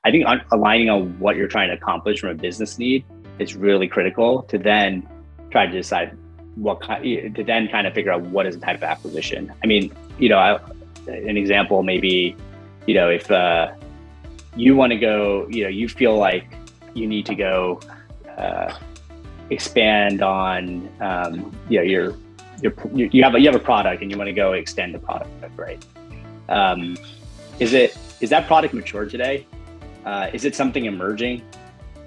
I think aligning on what you're trying to accomplish from a business need is really critical to then try to decide to then kind of figure out what is the type of acquisition. I mean, an example maybe, if you want to go, you feel like you need to go expand on, you have a product and you want to go extend the product, right? Is that product mature today? Is it something emerging?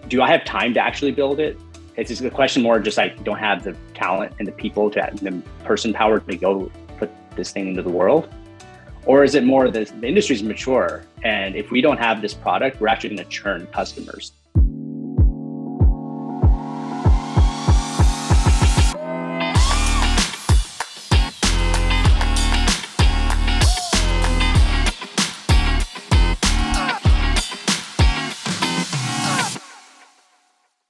Do I have time to actually build it? It's just a question more just I don't have the talent and the people the person power to go put this thing into the world. Or is it more the industry's mature, and if we don't have this product, we're actually going to churn customers.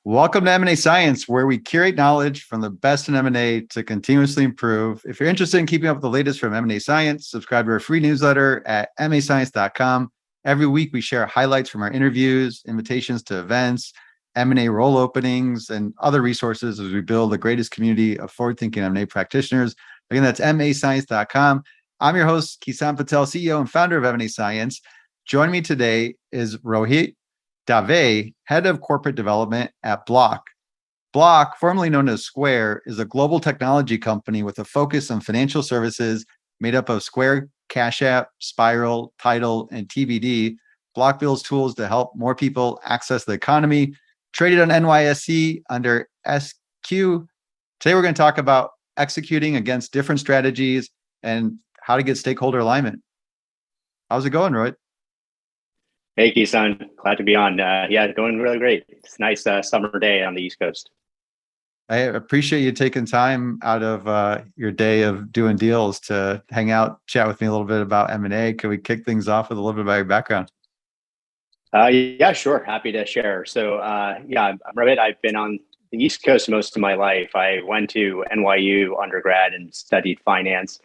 Welcome to M&A Science, where we curate knowledge from the best in M&A to continuously improve. If you're interested in keeping up with the latest from M&A Science, subscribe to our free newsletter at mascience.com. Every week, we share highlights from our interviews, invitations to events, M&A role openings, and other resources as we build the greatest community of forward-thinking M&A practitioners. Again, that's mascience.com. I'm your host, Kison Patel, CEO and founder of M&A Science. Joining me today is Rohit Dave, Head of Corporate Development at Block. Block, formerly known as Square, is a global technology company with a focus on financial services made up of Square, Cash App, Spiral, Tidal, and TBD. Block builds tools to help more people access the economy. Traded on NYSE under SQ. Today, we're going to talk about executing against different strategies and how to get stakeholder alignment. How's it going, Rohit? Hey, Kison, glad to be on. Going really great. It's a nice summer day on the East Coast. I appreciate you taking time out of your day of doing deals to hang out, chat with me a little bit about M&A. Can we kick things off with a little bit about your background? Yeah, sure. Happy to share. So, I'm Rohit. I've been on the East Coast most of my life. I went to NYU undergrad and studied finance.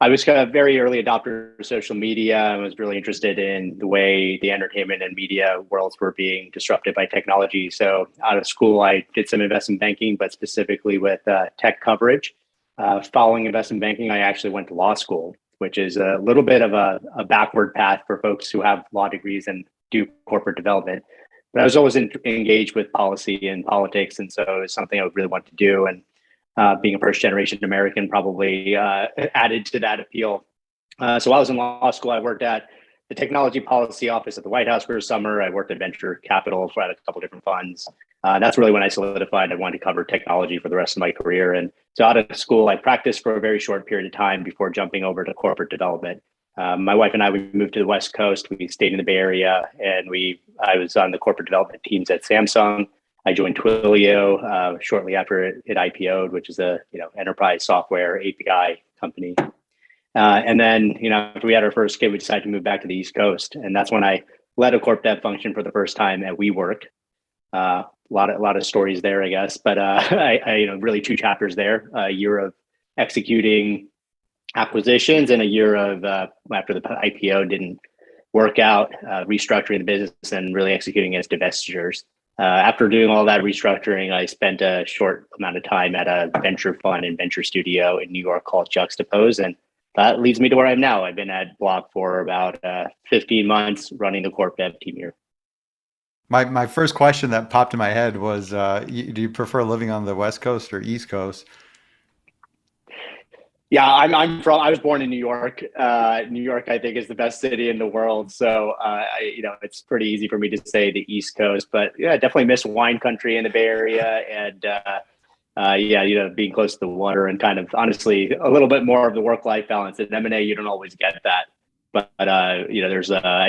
I was a very early adopter of social media. I was really interested in the way the entertainment and media worlds were being disrupted by technology. So out of school, I did some investment banking, but specifically with tech coverage. Following investment banking, I actually went to law school, which is a little bit of a backward path for folks who have law degrees and do corporate development. But I was always engaged with policy and politics, and so it was something I would really want to do. And being a first-generation American probably added to that appeal. So while I was in law school, I worked at the Technology Policy Office at the White House for a summer. I worked at venture capital for a couple different funds. That's really when I solidified I wanted to cover technology for the rest of my career. And so out of school, I practiced for a very short period of time before jumping over to corporate development. My wife and I, we moved to the West Coast. We stayed in the Bay Area, and I was on the corporate development teams at Samsung. I joined Twilio shortly after it IPO'd, which is a enterprise software API company. And then after we had our first kid, we decided to move back to the East Coast, and that's when I led a corp dev function for the first time at WeWork. A lot of stories there, I guess, but I really two chapters there: a year of executing acquisitions and a year of after the IPO didn't work out, restructuring the business and really executing as divestitures. After doing all that restructuring, I spent a short amount of time at a venture fund and venture studio in New York called Juxtapose. And that leads me to where I am now. I've been at Block for about 15 months running the corp dev team here. My first question that popped in my head was, do you prefer living on the West Coast or East Coast? Yeah, I was born in New York. New York, I think, is the best city in the world. So, it's pretty easy for me to say the East Coast, but yeah, definitely miss wine country in the Bay Area, and being close to the water and kind of honestly a little bit more of the work-life balance. In M&A, you don't always get that, but I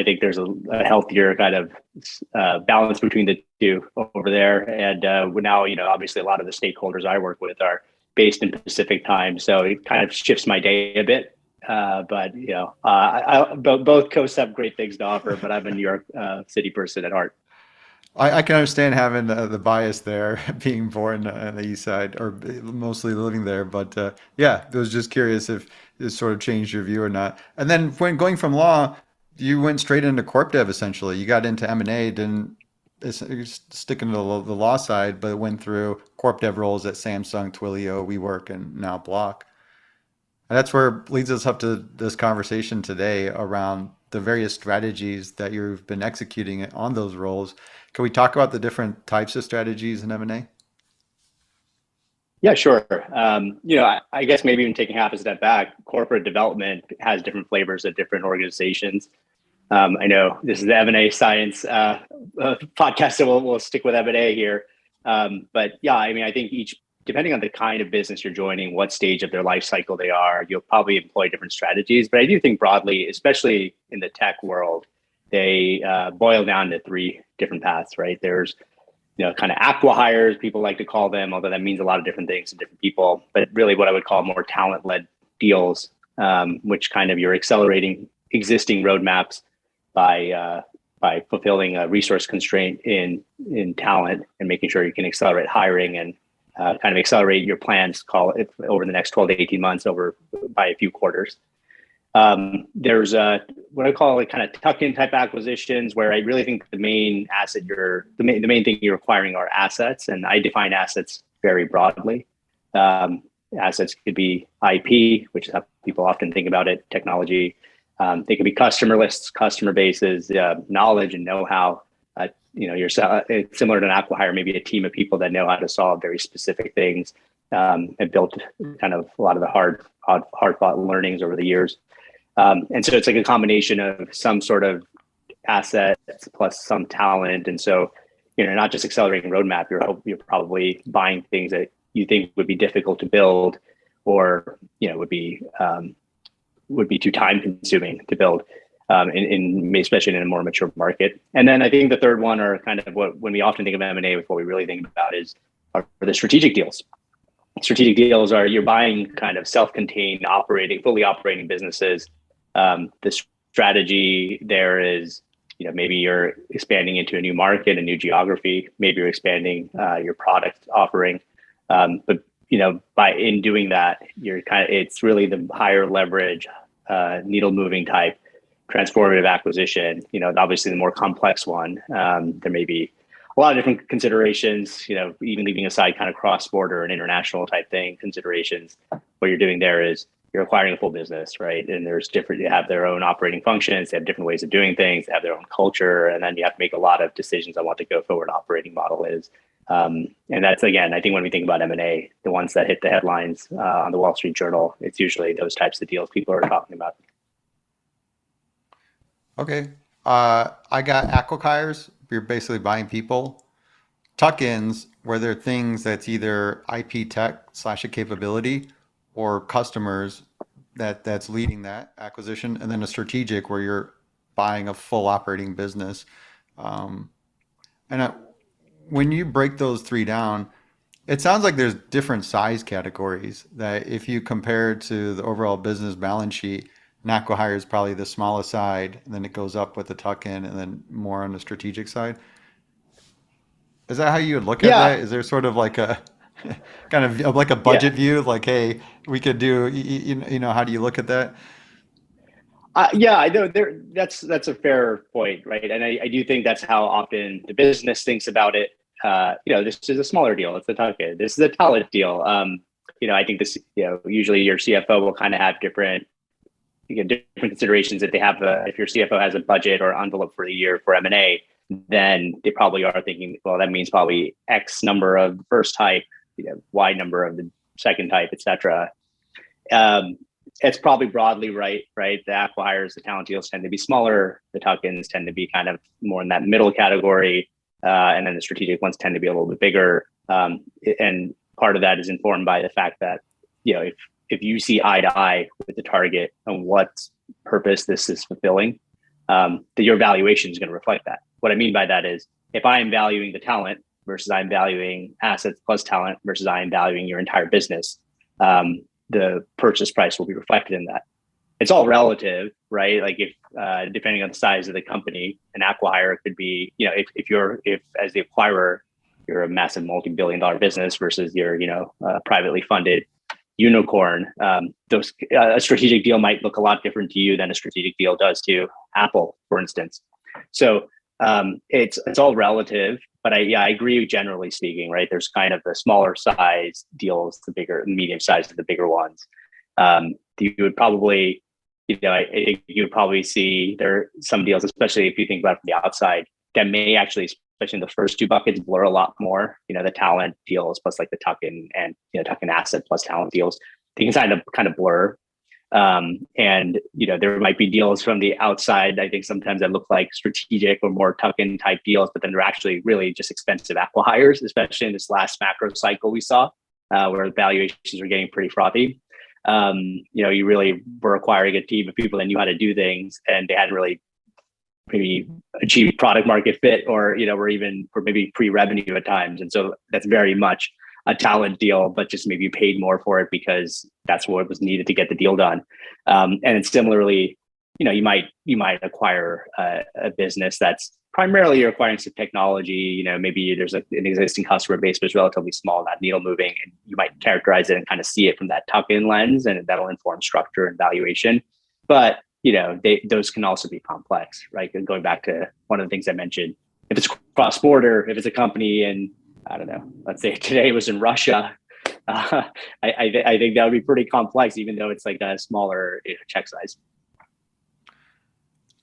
think there's a healthier kind of balance between the two over there. And now, obviously, a lot of the stakeholders I work with are based in Pacific time, so it kind of shifts my day a bit. But both coasts have great things to offer, but I'm a New York City person at heart. I can understand having the bias there, being born on the East Side or mostly living there. But I was just curious if it sort of changed your view or not. And then when going from law, you went straight into corp dev essentially. You got into M&A, didn't stick into the law side, but went through corp dev roles at Samsung, Twilio, WeWork, and now Block. And that's where leads us up to this conversation today around the various strategies that you've been executing on those roles. Can we talk about the different types of strategies in M&A? Yeah, sure. I guess maybe even taking half a step back, corporate development has different flavors at different organizations. I know this is the M&A Science podcast, so we'll stick with M&A here. But yeah, I mean, I think depending on the kind of business you're joining, what stage of their life cycle they are, you'll probably employ different strategies. But I do think broadly, especially in the tech world, they boil down to three different paths, right? There's kind of acqui-hires, people like to call them, although that means a lot of different things to different people. But really what I would call more talent-led deals, which kind of you're accelerating existing roadmaps by fulfilling a resource constraint in talent and making sure you can accelerate hiring and kind of accelerate your plans, call it over the next 12 to 18 months by a few quarters. There's what I call kind of tuck-in type acquisitions, where I really think the main thing you're acquiring are assets, and I define assets very broadly. Assets could be IP, which is how people often think about it, technology. They could be customer lists, customer bases, knowledge and know-how. It's similar to an acqui-hire, maybe a team of people that know how to solve very specific things and built kind of a lot of the hard-fought learnings over the years. And so it's like a combination of some sort of assets plus some talent. And so, not just accelerating roadmap, you're probably buying things that you think would be difficult to build or, would be too time consuming to build, especially in a more mature market. And then I think the third one are kind of when we often think of M&A, what we really think about are the strategic deals. Strategic deals are you're buying kind of self-contained fully operating businesses. The strategy there is, maybe you're expanding into a new market, a new geography, maybe you're expanding your product offering. But in doing that, it's really the higher leverage, needle moving type transformative acquisition. Obviously the more complex one. There may be a lot of different considerations, even leaving aside kind of cross-border and international type considerations. What you're doing there is you're acquiring a full business, right? And they have their own operating functions, they have different ways of doing things, they have their own culture, and then you have to make a lot of decisions on what the go-forward operating model is. And that's, again, I think when we think about M&A, the ones that hit the headlines on the Wall Street Journal, it's usually those types of deals people are talking about. Okay. I got acqui-hires. You're basically buying people. Tuck-ins, where they're things that's either IP tech / a capability or customers that's leading that acquisition. And then a strategic where you're buying a full operating business. When you break those three down, it sounds like there's different size categories that if you compare to the overall business balance sheet, an acqui-hire is probably the smallest side, and then it goes up with the tuck-in and then more on the strategic side. Is that how you would look at that? Is there sort of like a kind of like a budget view? Like, hey, we could do, how do you look at that? I know that's a fair point, right? And I do think that's how often the business thinks about it. This is a smaller deal. It's a tuck-in. This is a talent deal. I think this, usually your CFO will kind of have different considerations. If if your CFO has a budget or envelope for the year for M&A, then they probably are thinking, well, that means probably X number of the first type, Y number of the second type, et cetera. It's probably broadly right? The acqui-hires, the talent deals tend to be smaller. The tuck-ins tend to be kind of more in that middle category. And then the strategic ones tend to be a little bit bigger. And part of that is informed by the fact that, if you see eye to eye with the target and what purpose this is fulfilling, that your valuation is going to reflect that. What I mean by that is if I am valuing the talent versus I'm valuing assets plus talent versus I am valuing your entire business, the purchase price will be reflected in that. It's all relative, right? Like if depending on the size of the company, an acqui-hire could be, if as the acquirer, you're a massive multi-billion-dollar business versus you're, privately funded, unicorn. A strategic deal might look a lot different to you than a strategic deal does to Apple, for instance. So it's all relative, but I agree generally speaking, right? There's kind of the smaller size deals, the bigger, medium size, the bigger ones. You would probably, I think you would probably see there are some deals, especially if you think about it from the outside, that may actually, especially in the first two buckets, blur a lot more. The talent deals plus like the tuck-in and tuck-in asset plus talent deals, they can kind of blur. And there might be deals from the outside, I think sometimes that look like strategic or more tuck-in type deals, but then they're actually really just expensive acqui-hires, especially in this last macro cycle we saw, where valuations were getting pretty frothy. You really were acquiring a team of people that knew how to do things, and they hadn't really maybe achieved product market fit, or maybe pre-revenue at times. And so that's very much a talent deal, but just maybe you paid more for it because that's what was needed to get the deal done. And similarly, you might acquire a business that's primarily you're acquiring some technology. Maybe there's an existing customer base, but it's relatively small, not needle moving, and you might characterize it and kind of see it from that tuck-in lens, and that'll inform structure and valuation. But those can also be complex, right? And going back to one of the things I mentioned, if it's cross-border, if it's a company in, I don't know, let's say today it was in Russia, I think that would be pretty complex, even though it's like a smaller check size.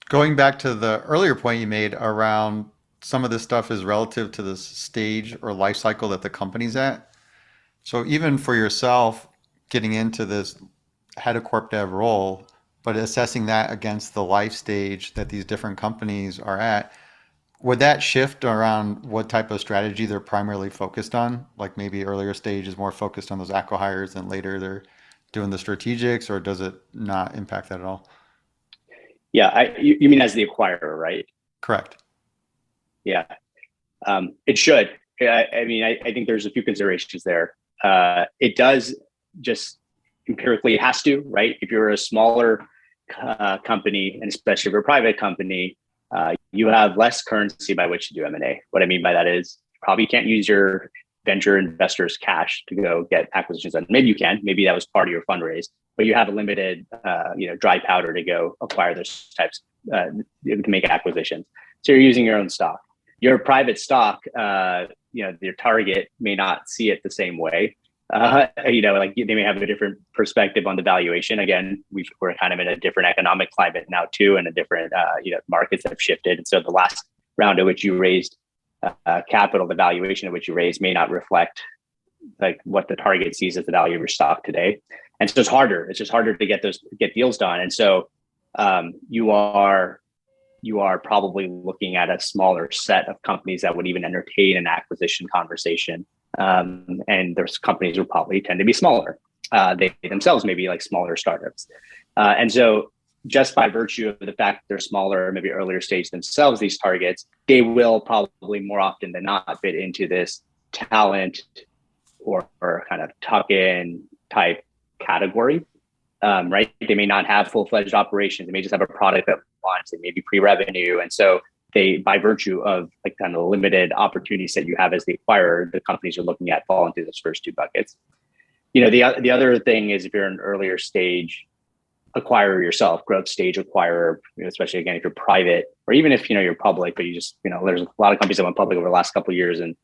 Going back to the earlier point you made around some of this stuff is relative to the stage or life cycle that the company's at. So even for yourself, getting into this head of corp dev role, but assessing that against the life stage that these different companies are at, would that shift around what type of strategy they're primarily focused on? Like maybe earlier stage is more focused on those acqui-hires and later they're doing the strategics, or does it not impact that at all? Yeah, you mean as the acquirer, right? Correct. Yeah, it should. I think there's a few considerations there. It does just empirically, it has to, right? If you're a smaller company, and especially if you're a private company, you have less currency by which to do M&A. What I mean by that is you probably can't use your venture investors' cash to go get acquisitions done. Maybe you can. Maybe that was part of your fundraise, but you have a limited, dry powder to go acquire those types to make acquisitions. So you're using your own stock. Your private stock, your target may not see it the same way. Like they may have a different perspective on the valuation. Again, we're kind of in a different economic climate now too, and a different, markets have shifted. And so the last round at which you raised capital, the valuation at which you raised may not reflect like what the target sees as the value of your stock today. And so it's harder. It's just harder to get deals done. And so you are probably looking at a smaller set of companies that would even entertain an acquisition conversation. And those companies will probably tend to be smaller. They themselves may be like smaller startups. And so just by virtue of the fact they're smaller, maybe earlier stage themselves, these targets, they will probably more often than not fit into this talent or kind of tuck-in type category, right? They may not have full-fledged operations. They may just have a product that launches. They may be pre-revenue. And so they, by virtue of like kind of the limited opportunities that you have as the acquirer, the companies you're looking at fall into those first two buckets. The other thing is if you're an earlier stage acquirer yourself, growth stage acquirer, especially again, if you're private, or even if, you're public, but you just, there's a lot of companies that went public over the last couple of years and,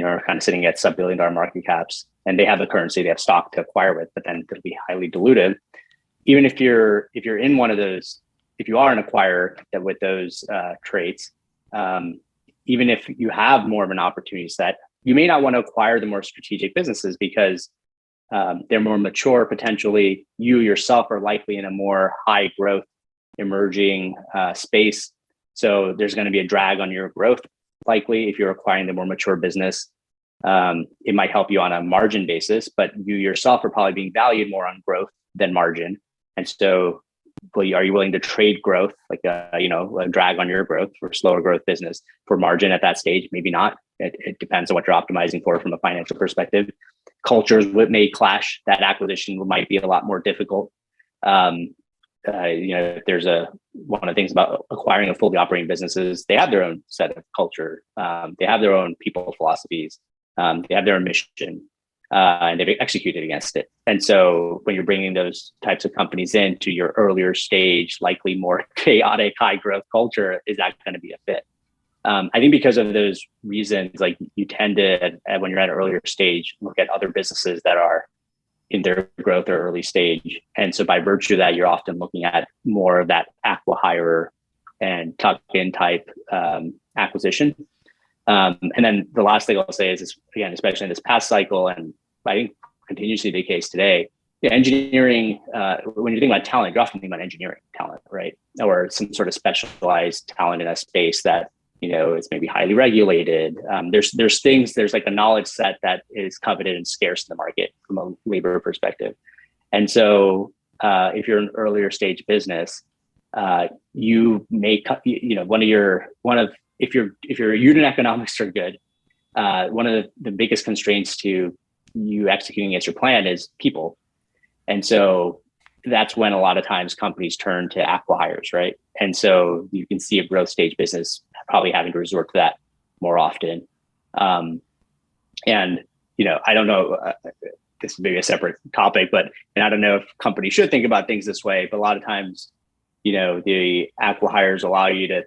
are kind of sitting at sub-billion-dollar market caps, and they have the currency, they have stock to acquire with, but then it'll be highly dilutive. Even if you're in one of those, if you are an acquirer that with those traits, even if you have more of an opportunity set, you may not want to acquire the more strategic businesses because they're more mature. Potentially, you yourself are likely in a more high growth, emerging space. So there's going to be a drag on your growth. Likely, if you're acquiring the more mature business, it might help you on a margin basis, but you yourself are probably being valued more on growth than margin. And so, are you willing to trade growth, like a drag on your growth for slower growth business for margin at that stage? Maybe not. It depends on what you're optimizing for from a financial perspective. Cultures may clash. That acquisition might be a lot more difficult. There's one of the things about acquiring a fully operating businesses, they have their own set of culture. They have their own people philosophies. They have their own mission. and they've executed against it. And so when you're bringing those types of companies into your earlier stage, likely more chaotic, high growth culture, is that going to be a fit? I think because of those reasons, like you tend to, when you're at an earlier stage, look at other businesses that are in their growth or early stage. And so by virtue of that, you're often looking at more of that acqui-hire and tuck-in type acquisition. And then the last thing I'll say is, again, especially in this past cycle, and I think continues to be the case today, engineering, when you're thinking about talent, you're often thinking about engineering talent, right? Or some sort of specialized talent in a space that, is maybe highly regulated. There's like a knowledge set that is coveted and scarce in the market from a labor perspective. And so if you're an earlier stage business, you may, if your unit economics are good, one of the biggest constraints to you executing against your plan is people. And so that's when a lot of times companies turn to acqui-hires, right? And so you can see a growth stage business probably having to resort to that more often. And, I don't know, this is maybe a separate topic, and I don't know if companies should think about things this way, but a lot of times, the acqui-hires allow you to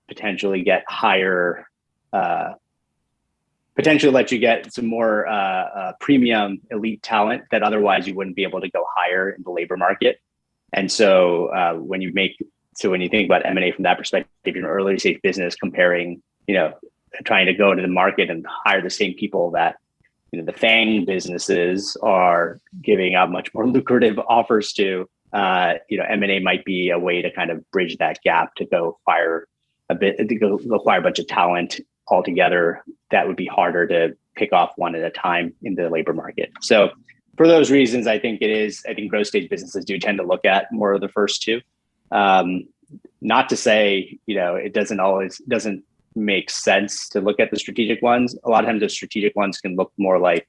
potentially get higher, potentially let you get some more premium elite talent that otherwise you wouldn't be able to go higher in the labor market. And so when you think about M&A from that perspective, you're an early stage business comparing, trying to go to the market and hire the same people that, the FANG businesses are giving out much more lucrative offers to, M&A might be a way to kind of bridge that gap to go acquire a bunch of talent altogether that would be harder to pick off one at a time in the labor market. So for those reasons, I think growth stage businesses do tend to look at more of the first two. Not to say, it doesn't make sense to look at the strategic ones. A lot of times the strategic ones can look more like,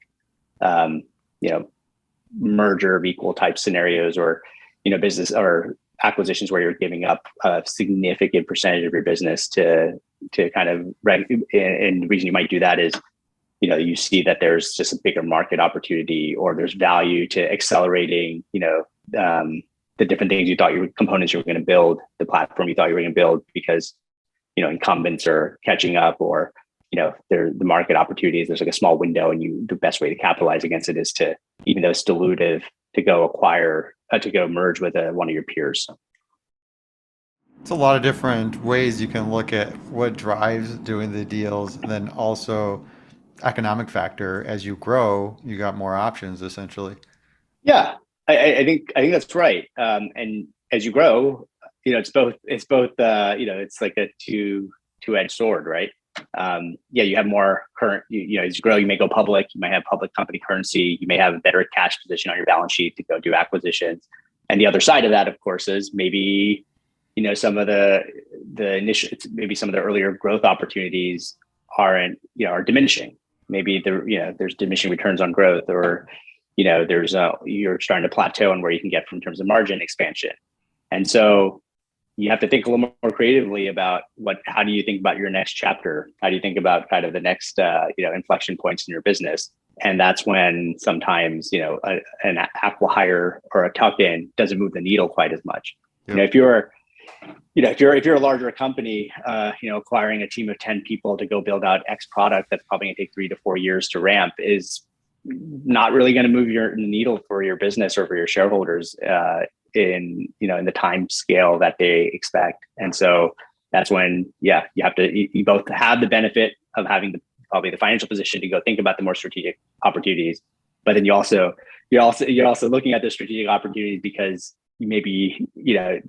merger of equal type scenarios or, business or acquisitions where you're giving up a significant percentage of your business to kind of, and the reason you might do that is, you see that there's just a bigger market opportunity or there's value to accelerating, the different things components you were going to build, the platform you thought you were going to build because, incumbents are catching up or, the market opportunities, there's like a small window and the best way to capitalize against it is to, even though it's dilutive, to go merge with one of your peers. It's a lot of different ways you can look at what drives doing the deals, and then also economic factor. As you grow, you got more options essentially. Yeah, I think that's right. And as you grow, it's both. It's like a two-edged sword, right? You have more current. As you grow, you may go public. You might have public company currency. You may have a better cash position on your balance sheet to go do acquisitions. And the other side of that, of course, is maybe some of the initial, maybe some of the earlier growth opportunities are diminishing. Maybe there's diminishing returns on growth, or you're starting to plateau on where you can get from in terms of margin expansion. And so you have to think a little more creatively about how do you think about your next chapter? How do you think about kind of the next inflection points in your business? And that's when sometimes an acqui-hire or a tuck-in doesn't move the needle quite as much. Yep. If you're a larger company, acquiring a team of 10 people to go build out X product that's probably going to take 3 to 4 years to ramp is not really going to move the needle for your business or for your shareholders in the time scale that they expect. And so that's when you both have the benefit of having probably the financial position to go think about the more strategic opportunities, but then you're also looking at the strategic opportunities because maybe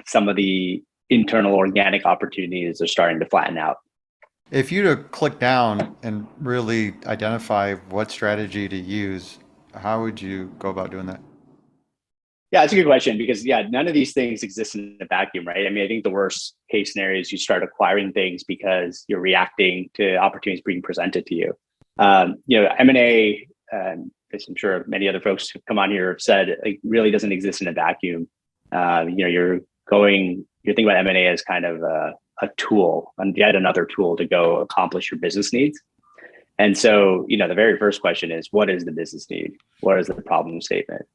some of the internal organic opportunities are starting to flatten out. If you to click down and really identify what strategy to use, how would you go about doing that? Yeah, that's a good question because none of these things exist in a vacuum, right? I mean, I think the worst case scenario is you start acquiring things because you're reacting to opportunities being presented to you. M&A, as I'm sure many other folks who come on here have said, really doesn't exist in a vacuum. You're thinking about M&A as kind of a tool, and yet another tool to go accomplish your business needs. And so, the very first question is, what is the business need? What is the problem statement?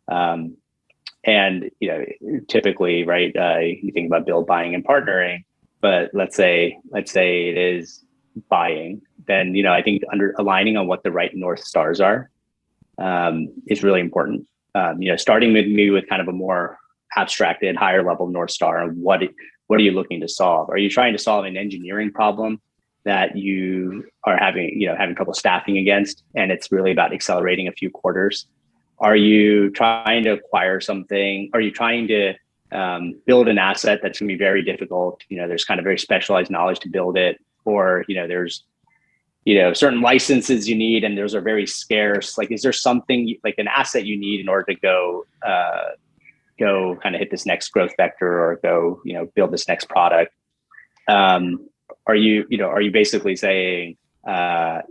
And typically, right, you think about build, buying, and partnering. But let's say it is buying. Then I think aligning on what the right North Stars are is really important. Starting with kind of a more abstracted, higher level North Star. And what are you looking to solve? Are you trying to solve an engineering problem that you are having trouble staffing against, and it's really about accelerating a few quarters? Are you trying to acquire something? Are you trying to build an asset that's going to be very difficult? There's kind of very specialized knowledge to build it, or there's certain licenses you need, and those are very scarce. Like, is there something like an asset you need in order to go kind of hit this next growth vector, or go build this next product? Are you basically saying, I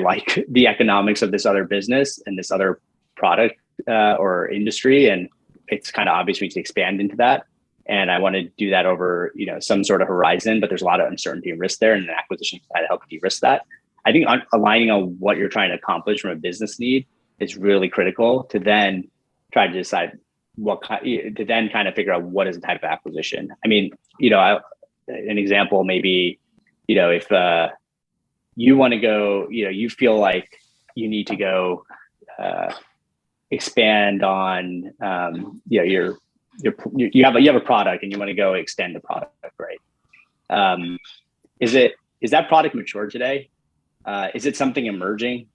like the economics of this other business and this other product or industry, and it's kind of obvious we need to expand into that, and I want to do that over some sort of horizon, but there's a lot of uncertainty and risk there, and an acquisition can kind of help de-risk that. I think aligning on what you're trying to accomplish from a business need is really critical to then try to decide to then kind of figure out what is the type of acquisition. I mean, an example maybe, if you want to go, you feel like you need to go expand on, you have a product and you want to go extend the product, right? Is that product mature today? Is it something emerging?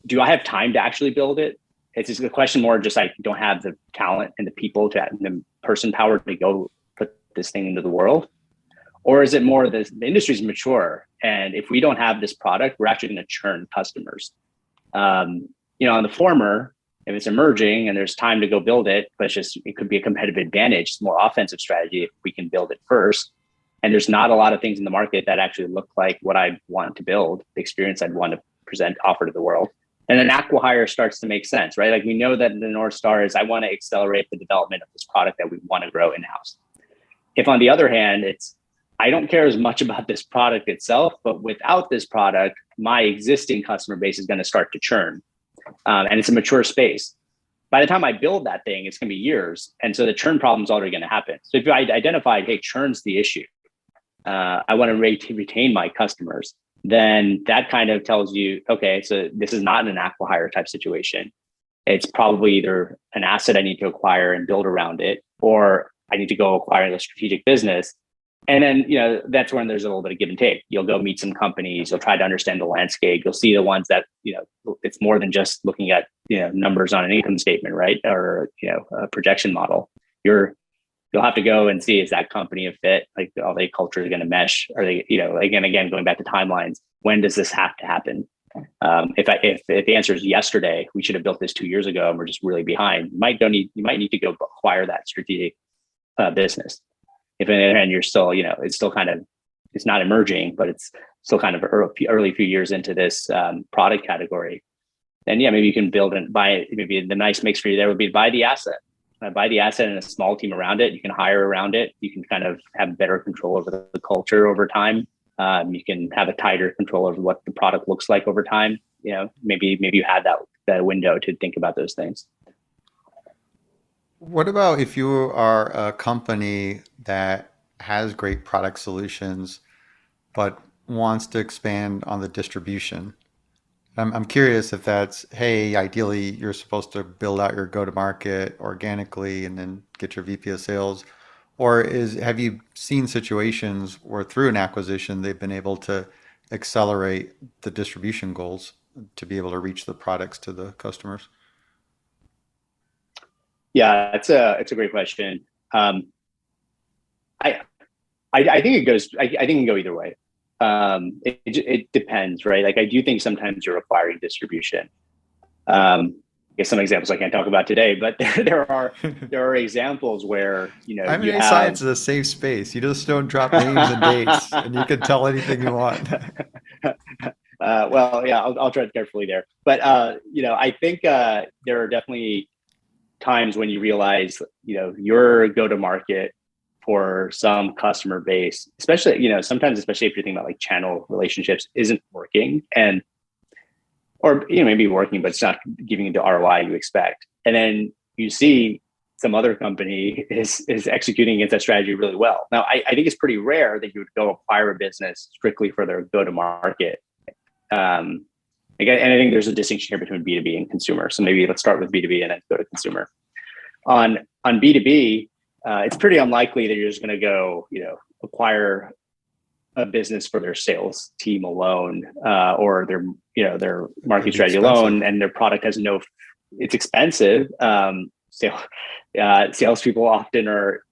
Do I have time to actually build it? It's just a question more just I don't have the talent and the people the person power to go put this thing into the world. Or is it more the industry's mature, and if we don't have this product, we're actually going to churn customers? On the former, if it's emerging and there's time to go build it, but it could be a competitive advantage. It's more offensive strategy if we can build it first. And there's not a lot of things in the market that actually look like what I want to build, the experience I'd want to offer to the world. And then acqui-hire starts to make sense, right? Like, we know that the North Star is I want to accelerate the development of this product that we want to grow in-house. If on the other hand, I don't care as much about this product itself, but without this product, my existing customer base is going to start to churn. And it's a mature space. By the time I build that thing, it's going to be years. And so the churn problem is already going to happen. So if I identified, hey, churn's the issue, I want to retain my customers, then that kind of tells you, okay, so this is not an acqui-hire type situation. It's probably either an asset I need to acquire and build around it, or I need to go acquire a strategic business. And then, that's when there's a little bit of give and take. You'll go meet some companies, you'll try to understand the landscape. You'll see the ones that, it's more than just looking at, numbers on an income statement, right? Or, a projection model. You'll have to go and see, is that company a fit? Like, are they culture going to mesh? Are they, again, going back to timelines, when does this have to happen? If the answer is yesterday, we should have built this 2 years ago, and we're just really behind. You might need to go acquire that strategic business. If on the other hand, you're still, it's still kind of, it's not emerging, but it's still kind of early few years into this product category, then maybe you can build and buy it. Maybe the nice mix for you there would be to buy the asset and a small team around it. You can hire around it. You can kind of have better control over the culture over time. You can have a tighter control over what the product looks like over time. Maybe you had that window to think about those things. What about if you are a company that has great product solutions, but wants to expand on the distribution? I'm curious if that's, hey, ideally you're supposed to build out your go-to-market organically and then get your VP of sales, or have you seen situations where through an acquisition they've been able to accelerate the distribution goals to be able to reach the products to the customers? Yeah, it's a great question. I think it goes. I think it can go either way. It depends, right? Like, I do think sometimes you're acquiring distribution. I guess some examples I can't talk about today, but there are examples where M&A Science is a safe space. You just don't drop names and dates, and you can tell anything you want. Well, yeah, I'll tread carefully there, but I think there are definitely times when you realize, your go-to-market for some customer base, especially, sometimes, especially if you're thinking about like channel relationships, isn't working. And or maybe working, but it's not giving you the ROI you expect. And then you see some other company is executing against that strategy really well. Now, I think it's pretty rare that you would go acquire a business strictly for their go-to-market. Again, and I think there's a distinction here between B2B and consumer. So maybe let's start with B2B and then go to consumer. On B2B, it's pretty unlikely that you're just going to go, acquire a business for their sales team alone, or their marketing strategy alone, and their product has it's expensive. Salespeople often are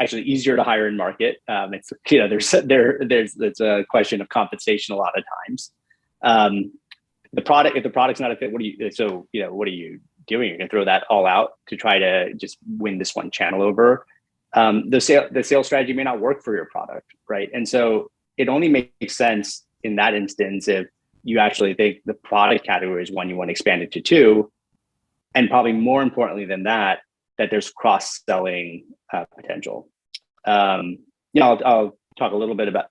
actually easier to hire in market. It's there's a question of compensation a lot of times. If the product's not a fit, what are you doing? You're gonna throw that all out to try to just win this one channel over. The sales strategy may not work for your product, right? And so it only makes sense in that instance if you actually think the product category is one you want to expand it to two, and probably more importantly than that there's cross-selling potential. I'll talk a little bit about,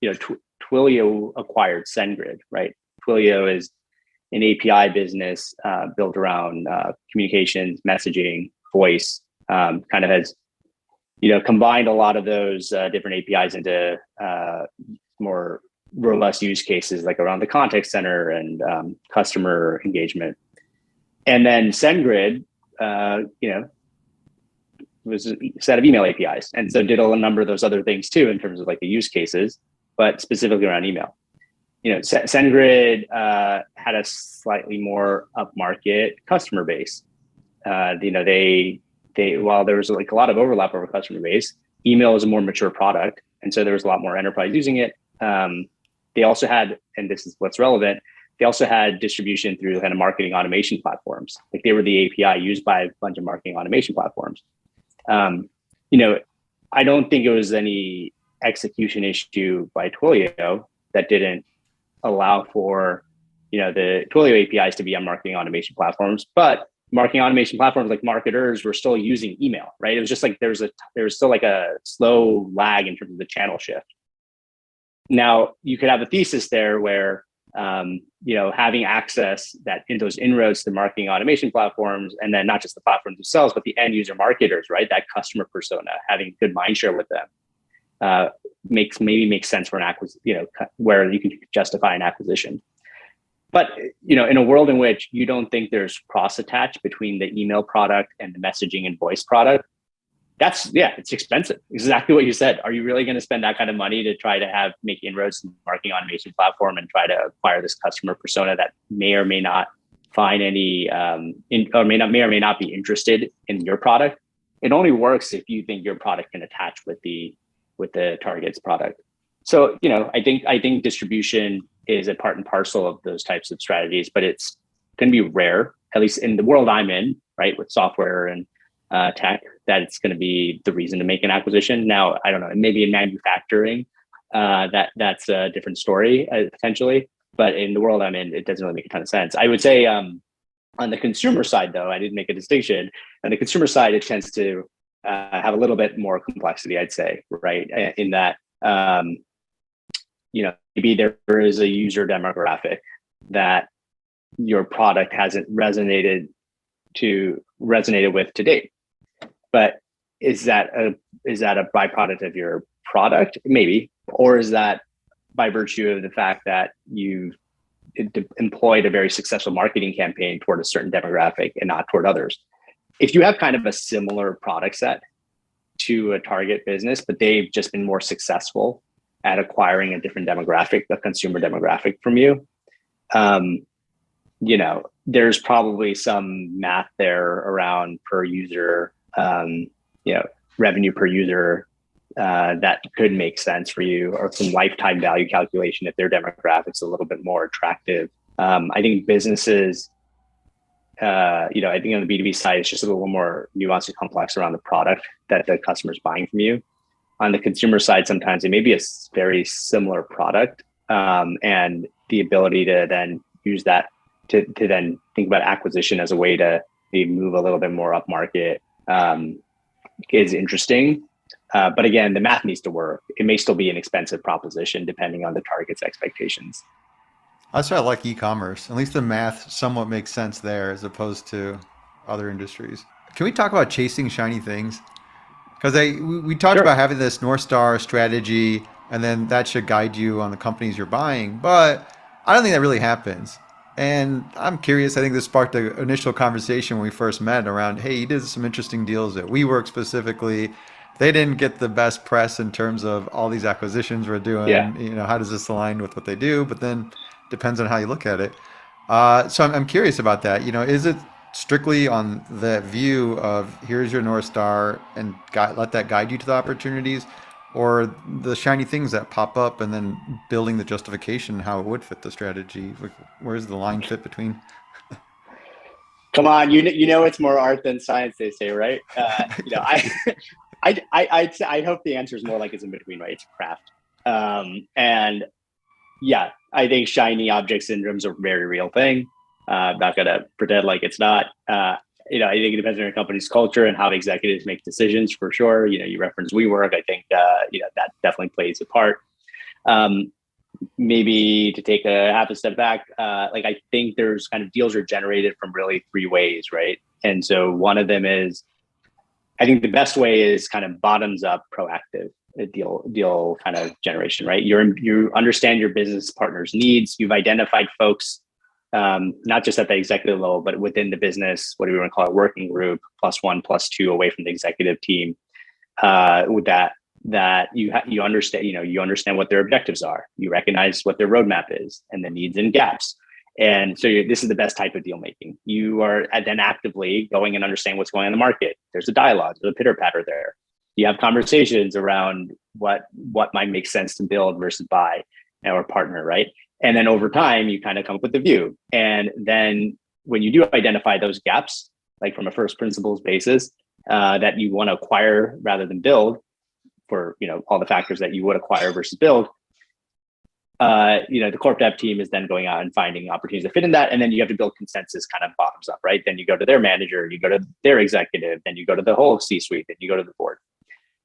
Twilio acquired SendGrid, right? Twilio is an API business built around communications, messaging, voice, kind of has, combined a lot of those different APIs into more robust use cases, like around the contact center and customer engagement. And then SendGrid, was a set of email APIs. And so did a number of those other things too, in terms of like the use cases, but specifically around email. SendGrid had a slightly more upmarket customer base. They while there was like a lot of overlap over customer base, email is a more mature product. And so there was a lot more enterprise using it. They also had, and this is what's relevant, they also had distribution through kind of marketing automation platforms. Like they were the API used by a bunch of marketing automation platforms. I don't think it was any execution issue by Twilio that didn't allow for, the Twilio APIs to be on marketing automation platforms, but marketing automation platforms like marketers were still using email, right? It was just like there was still like a slow lag in terms of the channel shift. Now you could have a thesis there where having access into those inroads to marketing automation platforms, and then not just the platforms themselves, but the end user marketers, right? That customer persona, having good mind share with them, makes sense for an acquisition, where you can justify an acquisition. But in a world in which you don't think there's cross attach between the email product and the messaging and voice product, it's expensive. Exactly what you said. Are you really going to spend that kind of money to try to make inroads to the marketing automation platform and try to acquire this customer persona that may or may not find any, may or may not be interested in your product? It only works if you think your product can attach with the target's product. So, I think distribution is a part and parcel of those types of strategies, but it's going to be rare, at least in the world I'm in, right, with software and tech, that it's going to be the reason to make an acquisition. Now, I don't know, maybe in manufacturing, that's a different story potentially, but in the world I'm in, it doesn't really make a ton of sense. I would say on the consumer side, though, I didn't make a distinction. On the consumer side, it tends to have a little bit more complexity, I'd say, right? In that, maybe there is a user demographic that your product hasn't resonated with to date. But is that a byproduct of your product? Maybe. Or is that by virtue of the fact that you've employed a very successful marketing campaign toward a certain demographic and not toward others? If you have kind of a similar product set to a target business, but they've just been more successful at acquiring a different demographic, the consumer demographic from you, there's probably some math there around per user, revenue per user, that could make sense for you, or some lifetime value calculation if their demographic's a little bit more attractive. I think businesses, I think on the B2B side, it's just a little more nuanced and complex around the product that the customer's buying from you. On the consumer side, sometimes it may be a very similar product, and the ability to then use that to then think about acquisition as a way to maybe move a little bit more up market is interesting. But again, the math needs to work. It may still be an expensive proposition depending on the target's expectations. That's why I like e-commerce. At least the math somewhat makes sense there as opposed to other industries. Can we talk about chasing shiny things? Because we talked Sure. about having this North Star strategy, and then that should guide you on the companies you're buying. But I don't think that really happens. And I'm curious. I think this sparked an initial conversation when we first met around, hey, you did some interesting deals at WeWork specifically. They didn't get the best press in terms of all these acquisitions we're Yeah. doing. How does this align with what they do? But then depends on how you look at it. So I'm curious about that. Is it strictly on the view of here's your North Star and let that guide you to the opportunities, or the shiny things that pop up and then building the justification how it would fit the strategy? Like, where's the line fit between? Come on, it's more art than science, they say, right? I hope the answer is more like it's in between, right? It's a craft. And yeah, I think shiny object syndrome is a very real thing. I'm not gonna pretend like it's not. I think it depends on your company's culture and how executives make decisions for sure. You reference WeWork. I think that definitely plays a part. Maybe to take a half a step back, I think there's kind of deals are generated from really three ways, right? And so one of them is, I think the best way is kind of bottoms up, proactive deal kind of generation, right? You understand your business partner's needs. You've identified folks, not just at the executive level, but within the business. What do we want to call it? Working group, +1, +2, away from the executive team. With that you understand what their objectives are. You recognize what their roadmap is and the needs and gaps. And so this is the best type of deal making. You are then actively going and understanding what's going on in the market. There's a dialogue, there's a pitter patter there. You have conversations around what might make sense to build versus buy or partner, right? And then over time, you kind of come up with a view. And then when you do identify those gaps, like from a first principles basis, that you want to acquire rather than build, for all the factors that you would acquire versus build, the corp dev team is then going out and finding opportunities that fit in that, and then you have to build consensus kind of bottoms up, right? Then you go to their manager, you go to their executive, then you go to the whole C-suite, then you go to the board.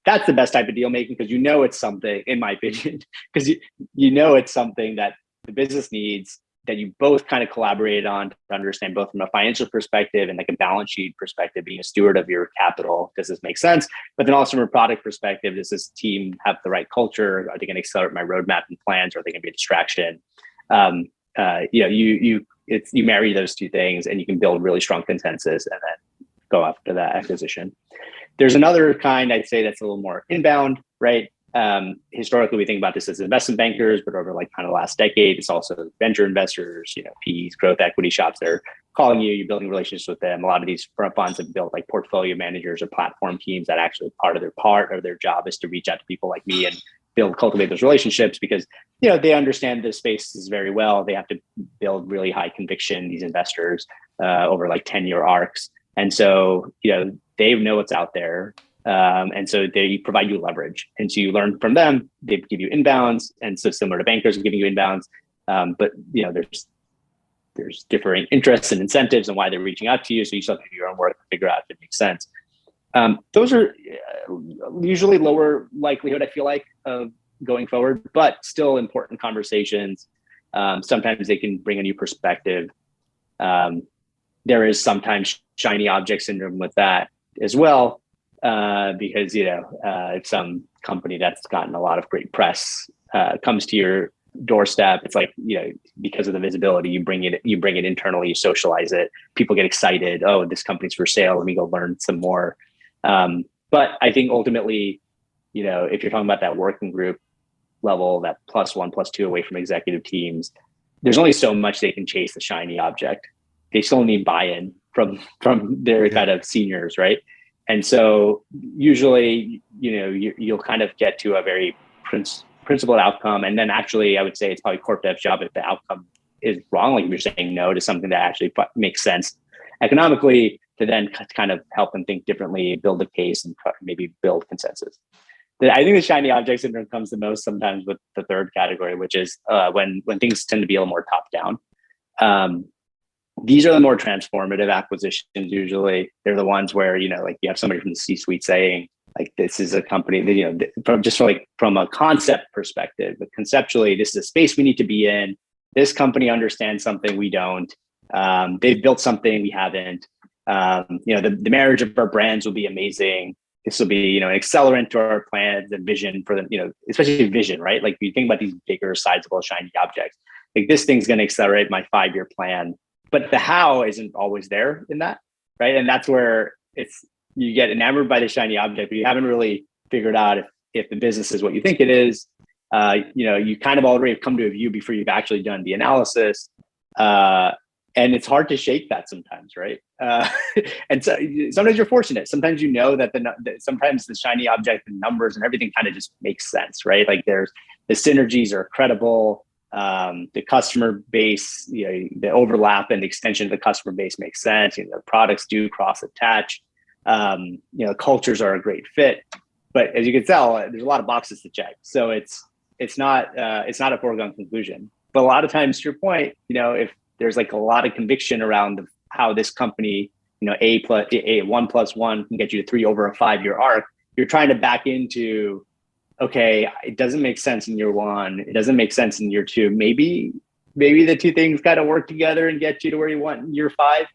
That's the best type of deal making, because it's something, in my opinion, because it's something that the business needs, that you both kind of collaborated on to understand, both from a financial perspective and like a balance sheet perspective, being a steward of your capital. Does this make sense? But then also from a product perspective, does this team have the right culture? Are they going to accelerate my roadmap and plans? Or are they going to be a distraction? You marry those two things and you can build really strong consensus and then go after that acquisition. There's another kind, I'd say, that's a little more inbound, right? Historically, we think about this as investment bankers, but over like kind of the last decade, it's also venture investors, PEs, growth equity shops. They're calling you, you're building relationships with them. A lot of these funds have built like portfolio managers or platform teams that actually part of their job is to reach out to people like me and cultivate those relationships, because they understand the spaces very well. They have to build really high conviction, these investors, over like 10-year arcs. And so, they know what's out there. And so they provide you leverage. And so you learn from them, they give you inbounds. And so similar to bankers giving you inbounds, but there's differing interests and incentives and why they're reaching out to you. So you still have to do your own work to figure out if it makes sense. Those are usually lower likelihood, I feel like, of going forward, but still important conversations. Sometimes they can bring a new perspective. There is sometimes shiny object syndrome with that as well. Because if some company that's gotten a lot of great press comes to your doorstep, it's like, because of the visibility, you bring it internally, you socialize it, people get excited. Oh, this company's for sale, let me go learn some more. But I think ultimately, if you're talking about that working group level, that +1, +2 away from executive teams, there's only so much they can chase the shiny object. They still need buy-in from their kind of seniors, right? And so usually, you'll kind of get to a very principled outcome. And then actually, I would say it's probably corp dev's job if the outcome is wrong, like if you're saying no to something that actually makes sense economically, to then kind of help them think differently, build a case, and maybe build consensus. I think the shiny object syndrome comes the most sometimes with the third category, which is when things tend to be a little more top down. These are the more transformative acquisitions. Usually they're the ones where, like you have somebody from the C-suite saying, like, this is a company that, from a concept perspective, but conceptually, this is a space we need to be in. this company understands something we don't. They've built something we haven't. The marriage of our brands will be amazing. This will be, an accelerant to our plans and vision for them, especially vision, right? Like you think about these bigger, sizable, shiny objects, like this thing's going to accelerate my 5-year plan, but the how isn't always there in that, right? And that's where you get enamored by the shiny object, but you haven't really figured out if the business is what you think it is. You kind of already have come to a view before you've actually done the analysis. And it's hard to shake that sometimes, right? And so sometimes you're fortunate. Sometimes that sometimes the shiny object and numbers and everything kind of just makes sense, right? Like the synergies are credible. The customer base, the overlap and the extension of the customer base makes sense. The products do cross attach. Cultures are a great fit. But as you can tell, there's a lot of boxes to check. So it's not a foregone conclusion. But a lot of times, to your point, if there's like a lot of conviction around how this company, a 1 + 1 can get you to 3 over a 5-year arc. You're trying to back into, okay, it doesn't make sense in year 1. It doesn't make sense in year 2. Maybe the two things kind of work together and get you to where you want in year 5.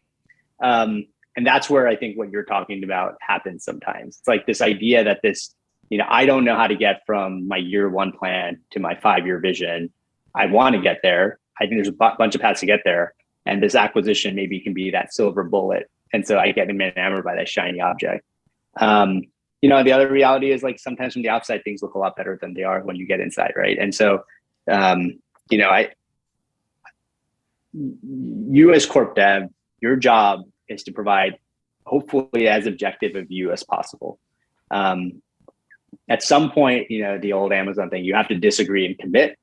And that's where I think what you're talking about happens sometimes. It's like this idea that I don't know how to get from my year 1 plan to my 5-year vision. I want to get there. I think there's a bunch of paths to get there. And this acquisition maybe can be that silver bullet. And so I get enamored by that shiny object. The other reality is like sometimes from the outside, things look a lot better than they are when you get inside, right? And so, you as corp dev, your job is to provide hopefully as objective a view as possible. At some point, the old Amazon thing, you have to disagree and commit.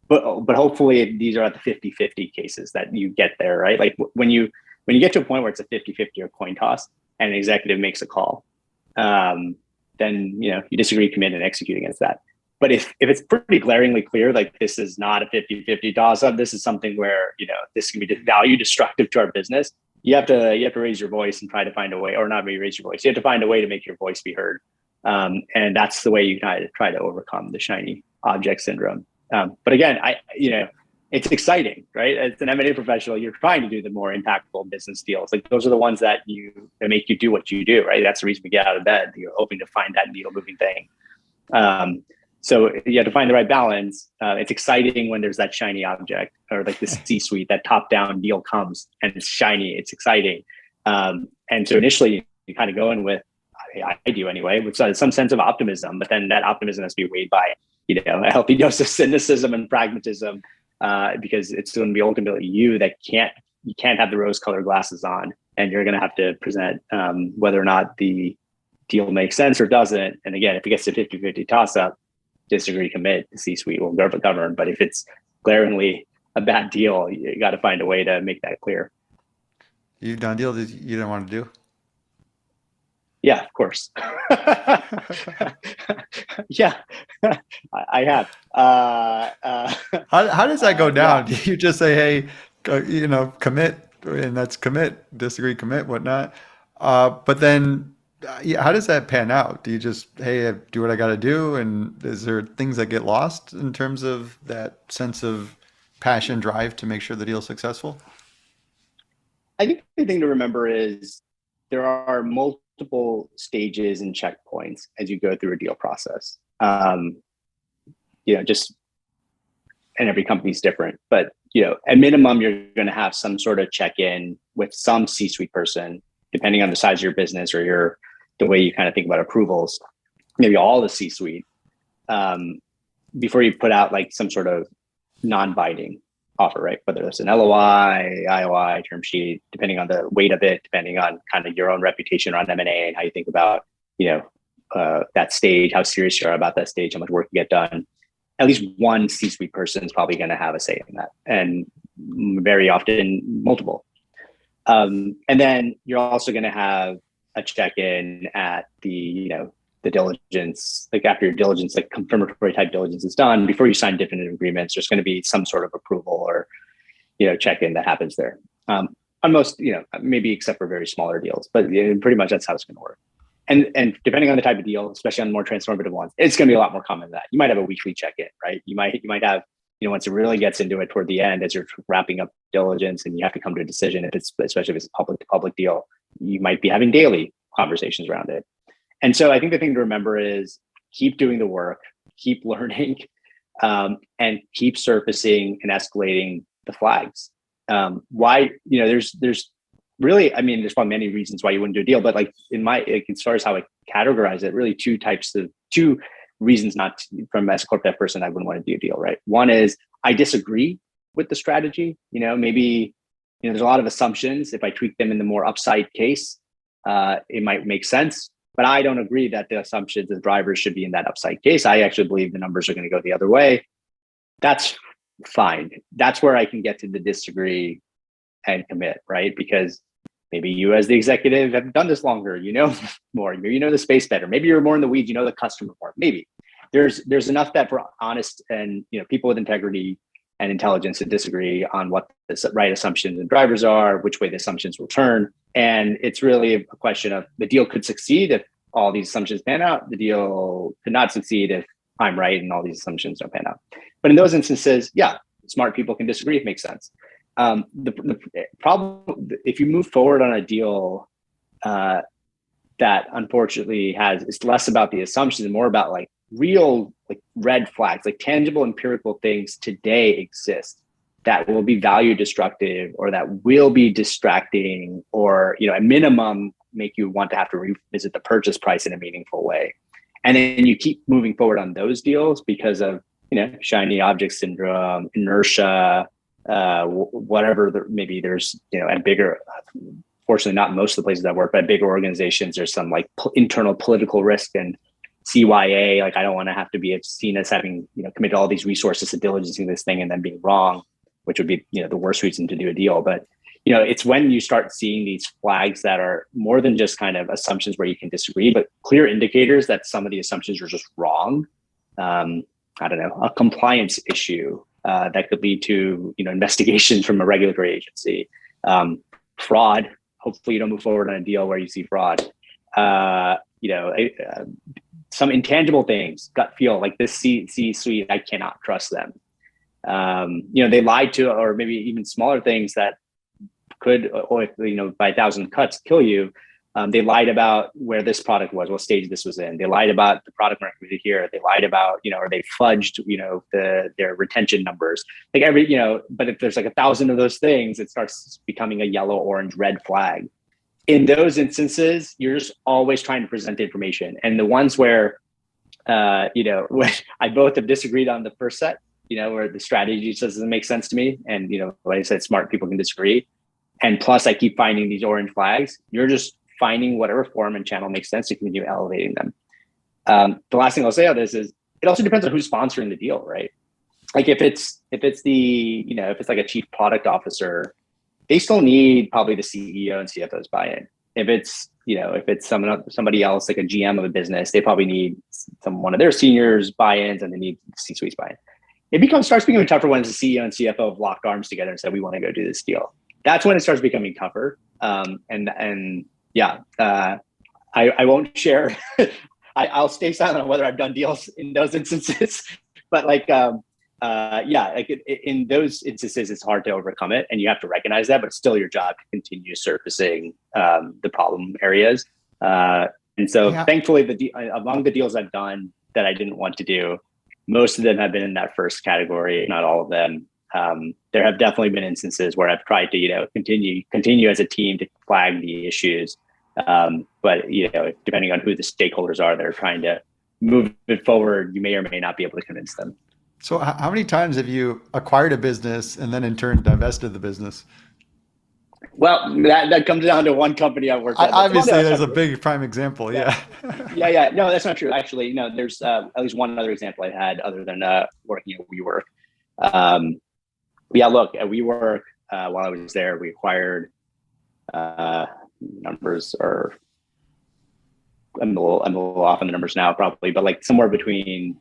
But hopefully these are at the 50-50 cases that you get there, right? Like when you get to a point where it's a 50-50 or coin toss and an executive makes a call, then, you disagree, commit, and execute against that. But if it's pretty glaringly clear, like this is not a 50-50 toss up, this is something where, this can be value destructive to our business. You have to raise your voice and try to find a way, or not maybe raise your voice. You have to find a way to make your voice be heard. And that's the way you try to overcome the shiny object syndrome. But again, it's exciting, right? As an M&A professional, you're trying to do the more impactful business deals. Like those are the ones that make you do what you do, right? That's the reason we get out of bed. You're hoping to find that needle moving thing. So you have to find the right balance. It's exciting when there's that shiny object or like the C-suite, that top-down deal comes and it's shiny, it's exciting. And so initially you kind of go in with, I do anyway, with some sense of optimism, but then that optimism has to be weighed by a healthy dose of cynicism and pragmatism, because it's going to be ultimately you can't have the rose-colored glasses on, and you're going to have to present whether or not the deal makes sense or doesn't. And again, if it gets to 50-50 toss-up, disagree, commit, the C-suite will govern. But if it's glaringly a bad deal, you got to find a way to make that clear. You've done deals you didn't want to do? Yeah, of course. Yeah, I have. How does that go down? Yeah. Do you just say, hey, commit, and that's commit, disagree, commit, whatnot? But then how does that pan out? Do you just, hey, I do what I got to do? And is there things that get lost in terms of that sense of passion, drive to make sure the deal is successful? I think the thing to remember is there are multiple stages and checkpoints as you go through a deal process. And every company's different, but at minimum, you're going to have some sort of check-in with some C-suite person, depending on the size of your business or the way you kind of think about approvals, maybe all the C-suite, before you put out like some sort of non-binding offer, right? Whether it's an LOI, IOI, term sheet, depending on the weight of it, depending on kind of your own reputation around M&A and how you think about, that stage, how serious you are about that stage, how much work you get done. At least one C-suite person is probably going to have a say in that, and very often multiple. And then you're also going to have a check-in at the diligence, like after your diligence, like confirmatory type diligence is done, before you sign definitive agreements, there's going to be some sort of approval or, check-in that happens there. On most, maybe except for very smaller deals, but pretty much that's how it's going to work. And depending on the type of deal, especially on more transformative ones, it's going to be a lot more common than that. You might have a weekly check-in, right? You might have once it really gets into it toward the end, as you're wrapping up diligence and you have to come to a decision, especially if it's a public to public deal, you might be having daily conversations around it. And so I think the thing to remember is keep doing the work, keep learning, and keep surfacing and escalating the flags. Why, there's really, there's probably many reasons why you wouldn't do a deal, but like as far as how I categorize it, really two reasons not from as a corp dev person, I wouldn't want to do a deal, right? One is I disagree with the strategy. Maybe, there's a lot of assumptions. If I tweak them in the more upside case, it might make sense, but I don't agree that the assumptions, the drivers should be in that upside case. I actually believe the numbers are going to go the other way. That's fine. That's where I can get to the disagree and commit, right? Because maybe you as the executive have done this longer, more, maybe you know the space better. Maybe you're more in the weeds, you know the customer more. Maybe there's enough that for honest and people with integrity and intelligence to disagree on what the right assumptions and drivers are, which way the assumptions will turn. And it's really a question of the deal could succeed if all these assumptions pan out. The deal could not succeed if I'm right and all these assumptions don't pan out. But in those instances, yeah, smart people can disagree. It makes sense. The problem, if you move forward on a deal that unfortunately it's less about the assumptions and more about like real like red flags, like tangible empirical things today exist that will be value destructive or that will be distracting or, at minimum make you want to have to revisit the purchase price in a meaningful way. And then you keep moving forward on those deals because of, shiny object syndrome, inertia, whatever, maybe there's, and bigger, fortunately not most of the places I work, but bigger organizations, there's some like internal political risk and CYA, like I don't want to have to be seen as having, committed all these resources to diligencing this thing and then being wrong, which would be, the worst reason to do a deal. But, it's when you start seeing these flags that are more than just kind of assumptions where you can disagree, but clear indicators that some of the assumptions are just wrong. I don't know, a compliance issue that could lead to, investigations from a regulatory agency, fraud. Hopefully you don't move forward on a deal where you see fraud. Some intangible things, gut feel like this C-suite, I cannot trust them. They lied to, or maybe even smaller things that could, or by 1,000 cuts kill you. They lied about where this product was, what stage this was in. They lied about the product market here. They lied about, or they fudged, their retention numbers. Like but if there's like 1,000 of those things, it starts becoming a yellow, orange, red flag. In those instances, you're just always trying to present information. And the ones where, when I both have disagreed on the first set, where the strategy just doesn't make sense to me. And, like I said, smart people can disagree. And plus I keep finding these orange flags. You're just finding whatever form and channel makes sense to continue elevating them. The last thing I'll say on this is it also depends on who's sponsoring the deal, right? Like if it's like a chief product officer, they still need probably the CEO and CFO's buy-in. If it's somebody else, like a GM of a business, they probably need one of their seniors buy-ins and they need C-suite's buy-in. It starts becoming tougher when the CEO and CFO have locked arms together and said, we want to go do this deal. That's when it starts becoming tougher. I won't share. I'll stay silent on whether I've done deals in those instances, but in those instances, it's hard to overcome it, and you have to recognize that. But it's still your job to continue surfacing the problem areas. Thankfully, among the deals I've done that I didn't want to do, most of them have been in that first category. Not all of them. There have definitely been instances where I've tried to, continue as a team to flag the issues. But depending on who the stakeholders are that are trying to move it forward, you may or may not be able to convince them. So how many times have you acquired a business and then in turn divested the business? Well, that comes down to one company I worked at. Obviously, there's a big prime example. Yeah. No, that's not true. Actually, there's at least one other example I had other than working at WeWork. Look, at WeWork, while I was there, we acquired numbers are, I'm a little off on the numbers now probably, but like somewhere between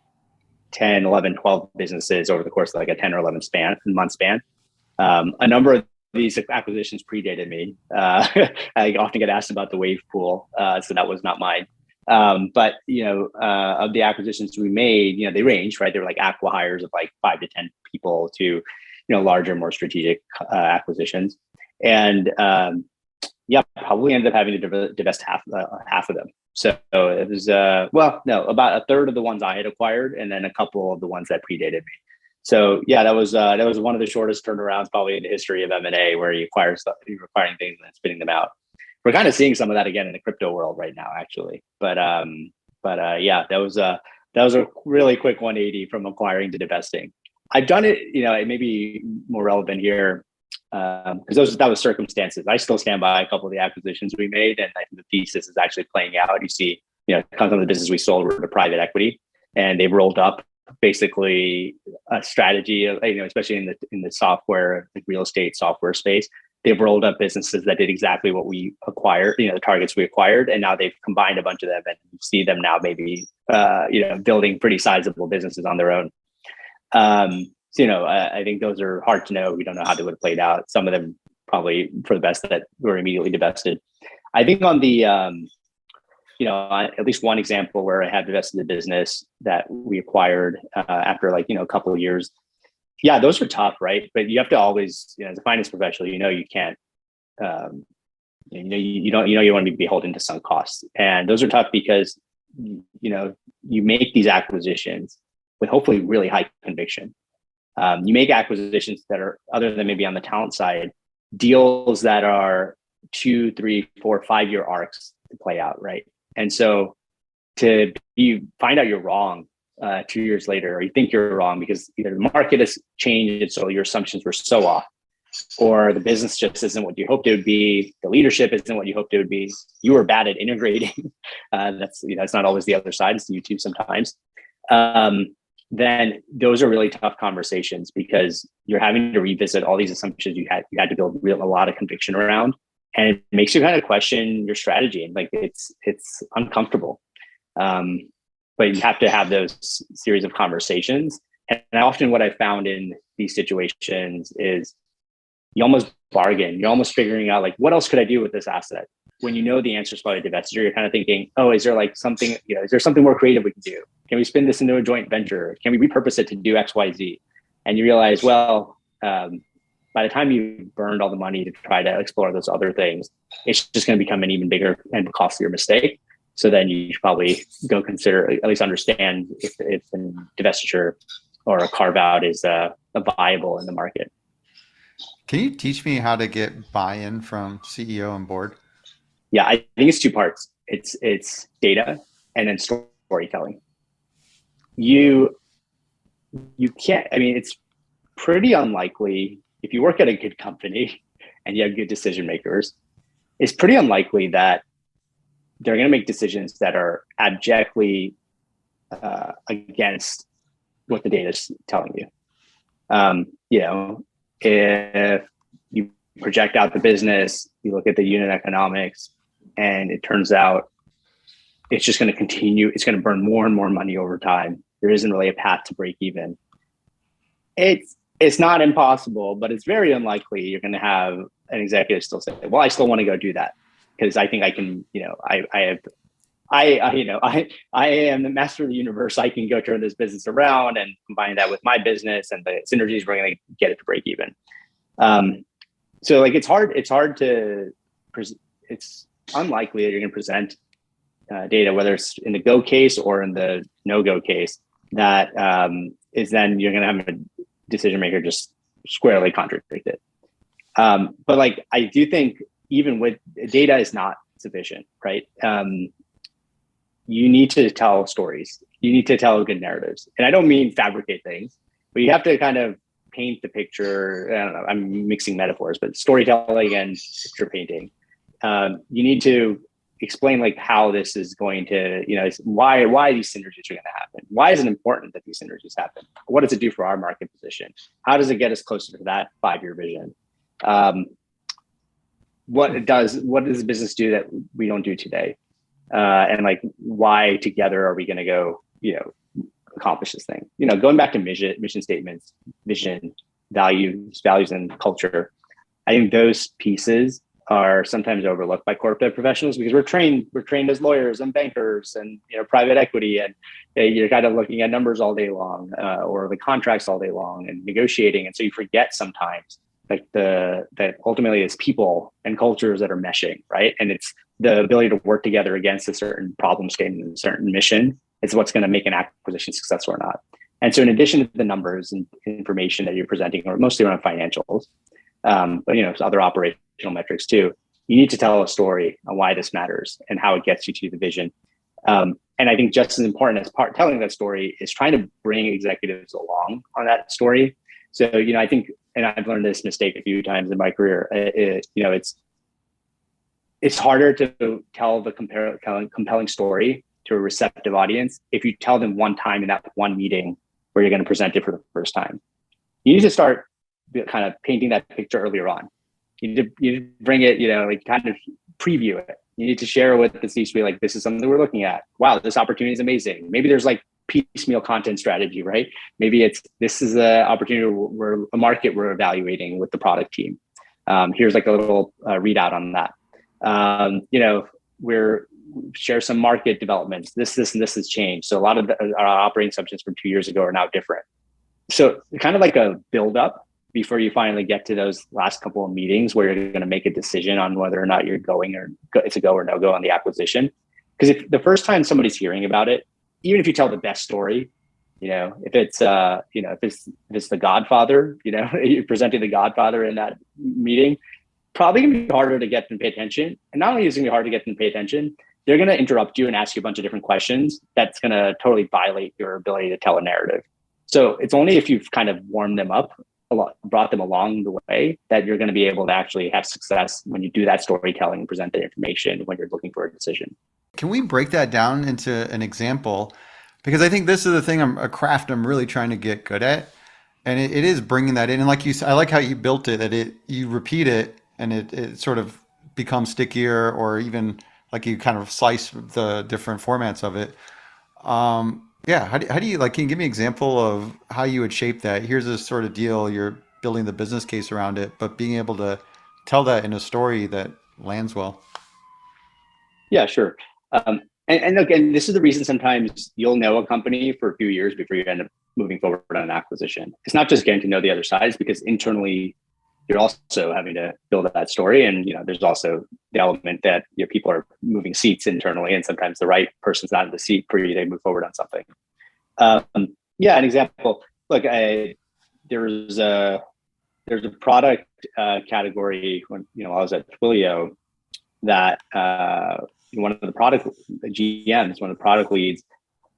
10, 11, 12 businesses over the course of like a 10 or 11 month span. A number of these acquisitions predated me. I often get asked about the wave pool, so that was not mine. But of the acquisitions we made, they range, right? They were like acqui-hires of like 5 to 10 people to, larger, more strategic acquisitions. And probably ended up having to divest half of them. So it was about a third of the ones I had acquired, and then a couple of the ones that predated me. So that was one of the shortest turnarounds probably in the history of M&A, where you acquire stuff, you're acquiring things and then spinning them out. We're kind of seeing some of that again in the crypto world right now, actually. But that was a really quick 180 from acquiring to divesting. I've done it, it may be more relevant here because that was circumstances. I still stand by a couple of the acquisitions we made, and I think the thesis is actually playing out. You see, some of the business we sold were to private equity, and they've rolled up basically a strategy, especially in the software, the real estate software space. They've rolled up businesses that did exactly what we acquired, the targets we acquired, and now they've combined a bunch of them, and you see them now maybe, building pretty sizable businesses on their own. I think those are hard to know. We don't know how they would have played out. Some of them probably for the best that were immediately divested. I think on the, at least one example where I have divested the business that we acquired after a couple of years. Yeah, those are tough, right? But you have to always, as a finance professional, you can't, you want to be beholden to sunk costs, and those are tough because you make these acquisitions with hopefully really high conviction. You make acquisitions that are, other than maybe on the talent side, deals that are 2, 3, 4, 5-year arcs to play out, right? And so you find out you're wrong 2 years later, or you think you're wrong because either the market has changed and so your assumptions were so off, or the business just isn't what you hoped it would be, the leadership isn't what you hoped it would be, you were bad at integrating. That's not always the other side, it's you too sometimes. Then those are really tough conversations because you're having to revisit all these assumptions you had to build a lot of conviction around, and it makes you kind of question your strategy, and it's uncomfortable. But you have to have those series of conversations. And often what I found in these situations is you almost bargain. You're almost figuring out what else could I do with this asset? When the answer is probably divestiture, you're kind of thinking, oh, is there something, is there something more creative we can do? Can we spin this into a joint venture? Can we repurpose it to do X, Y, Z? And you realize, well, by the time you burned all the money to try to explore those other things, it's just going to become an even bigger and costlier mistake. So then you should probably go consider, at least understand if a divestiture or a carve out is viable in the market. Can you teach me how to get buy-in from CEO and board? Yeah, I think it's two parts. It's data and then storytelling. You can't, it's pretty unlikely if you work at a good company and you have good decision makers, it's pretty unlikely that they're going to make decisions that are abjectly against what the data is telling you. If you project out the business, you look at the unit economics, and it turns out it's just going to continue. It's going to burn more and more money over time. There isn't really a path to break even. It's not impossible, but it's very unlikely you're going to have an executive still say, well, I still want to go do that because I think I can, I am the master of the universe. I can go turn this business around and combine that with my business and the synergies we're going to get it to break even. So it's hard to, it's unlikely that you're going to present data, whether it's in the go case or in the no-go case, that is then you're going to have a decision maker just squarely contradict it. But I do think even with data is not sufficient, right? You need to tell stories. You need to tell good narratives. And I don't mean fabricate things, but you have to kind of paint the picture. I don't know, I'm mixing metaphors, but storytelling and picture painting. You need to explain how this is going to, why these synergies are going to happen. Why is it important that these synergies happen? What does it do for our market position? How does it get us closer to that 5-year vision? What does the business do that we don't do today? And why together are we going to go, accomplish this thing? Going back to mission statements, vision, values and culture. I think those pieces are sometimes overlooked by corp dev professionals because we're trained as lawyers and bankers and private equity, and you're kind of looking at numbers all day long, or the contracts all day long and negotiating, and so you forget sometimes like that ultimately it's people and cultures that are meshing, right? And it's the ability to work together against a certain problem statement, a certain mission, is what's going to make an acquisition successful or not. And so in addition to the numbers and information that you're presenting, or mostly around financials, but other operational metrics too, you need to tell a story on why this matters and how it gets you to the vision. And I think just as important as telling that story is trying to bring executives along on that story. So, I think, and I've learned this mistake a few times in my career, it's harder to tell the compelling story to a receptive audience if you tell them one time in that one meeting where you're going to present it for the first time. You need to start kind of painting that picture earlier on. You need to bring it, like kind of preview it. You need to share with the C-suite, like, this is something we're looking at. Wow, this opportunity is amazing. Maybe there's like piecemeal content strategy, right? Maybe this is an opportunity where a market we're evaluating with the product team. Here's like a little readout on that. We're share some market developments. This and this has changed. So a lot of our operating assumptions from 2 years ago are now different. So kind of like a build up before you finally get to those last couple of meetings where you're going to make a decision on whether or not you're going, or it's a go or no go on the acquisition. Because if the first time somebody's hearing about it, even if you tell the best story, if it's the Godfather, you're presenting the Godfather in that meeting, probably gonna be harder to get them to pay attention. And not only is it gonna be hard to get them to pay attention, they're gonna interrupt you and ask you a bunch of different questions. That's gonna totally violate your ability to tell a narrative. So it's only if you've kind of warmed them up a lot, brought them along the way, that you're gonna be able to actually have success when you do that storytelling and present the information when you're looking for a decision. Can we break that down into an example? Because I think this is the thing, a craft I'm really trying to get good at. And it is bringing that in. And like you said, I like how you built it, that you repeat it and it sort of becomes stickier, or even like you kind of slice the different formats of it. How do you, like, can you give me an example of how you would shape that? Here's this sort of deal, you're building the business case around it, but being able to tell that in a story that lands well. Yeah, sure. And again, this is the reason sometimes you'll know a company for a few years before you end up moving forward on an acquisition. It's not just getting to know the other sides, because internally you're also having to build that story. And, there's also the element that people are moving seats internally, and sometimes the right person's not in the seat for you to move forward on something. An example, look, there's a product category when, I was at Twilio that one of the product GMs, one of the product leads,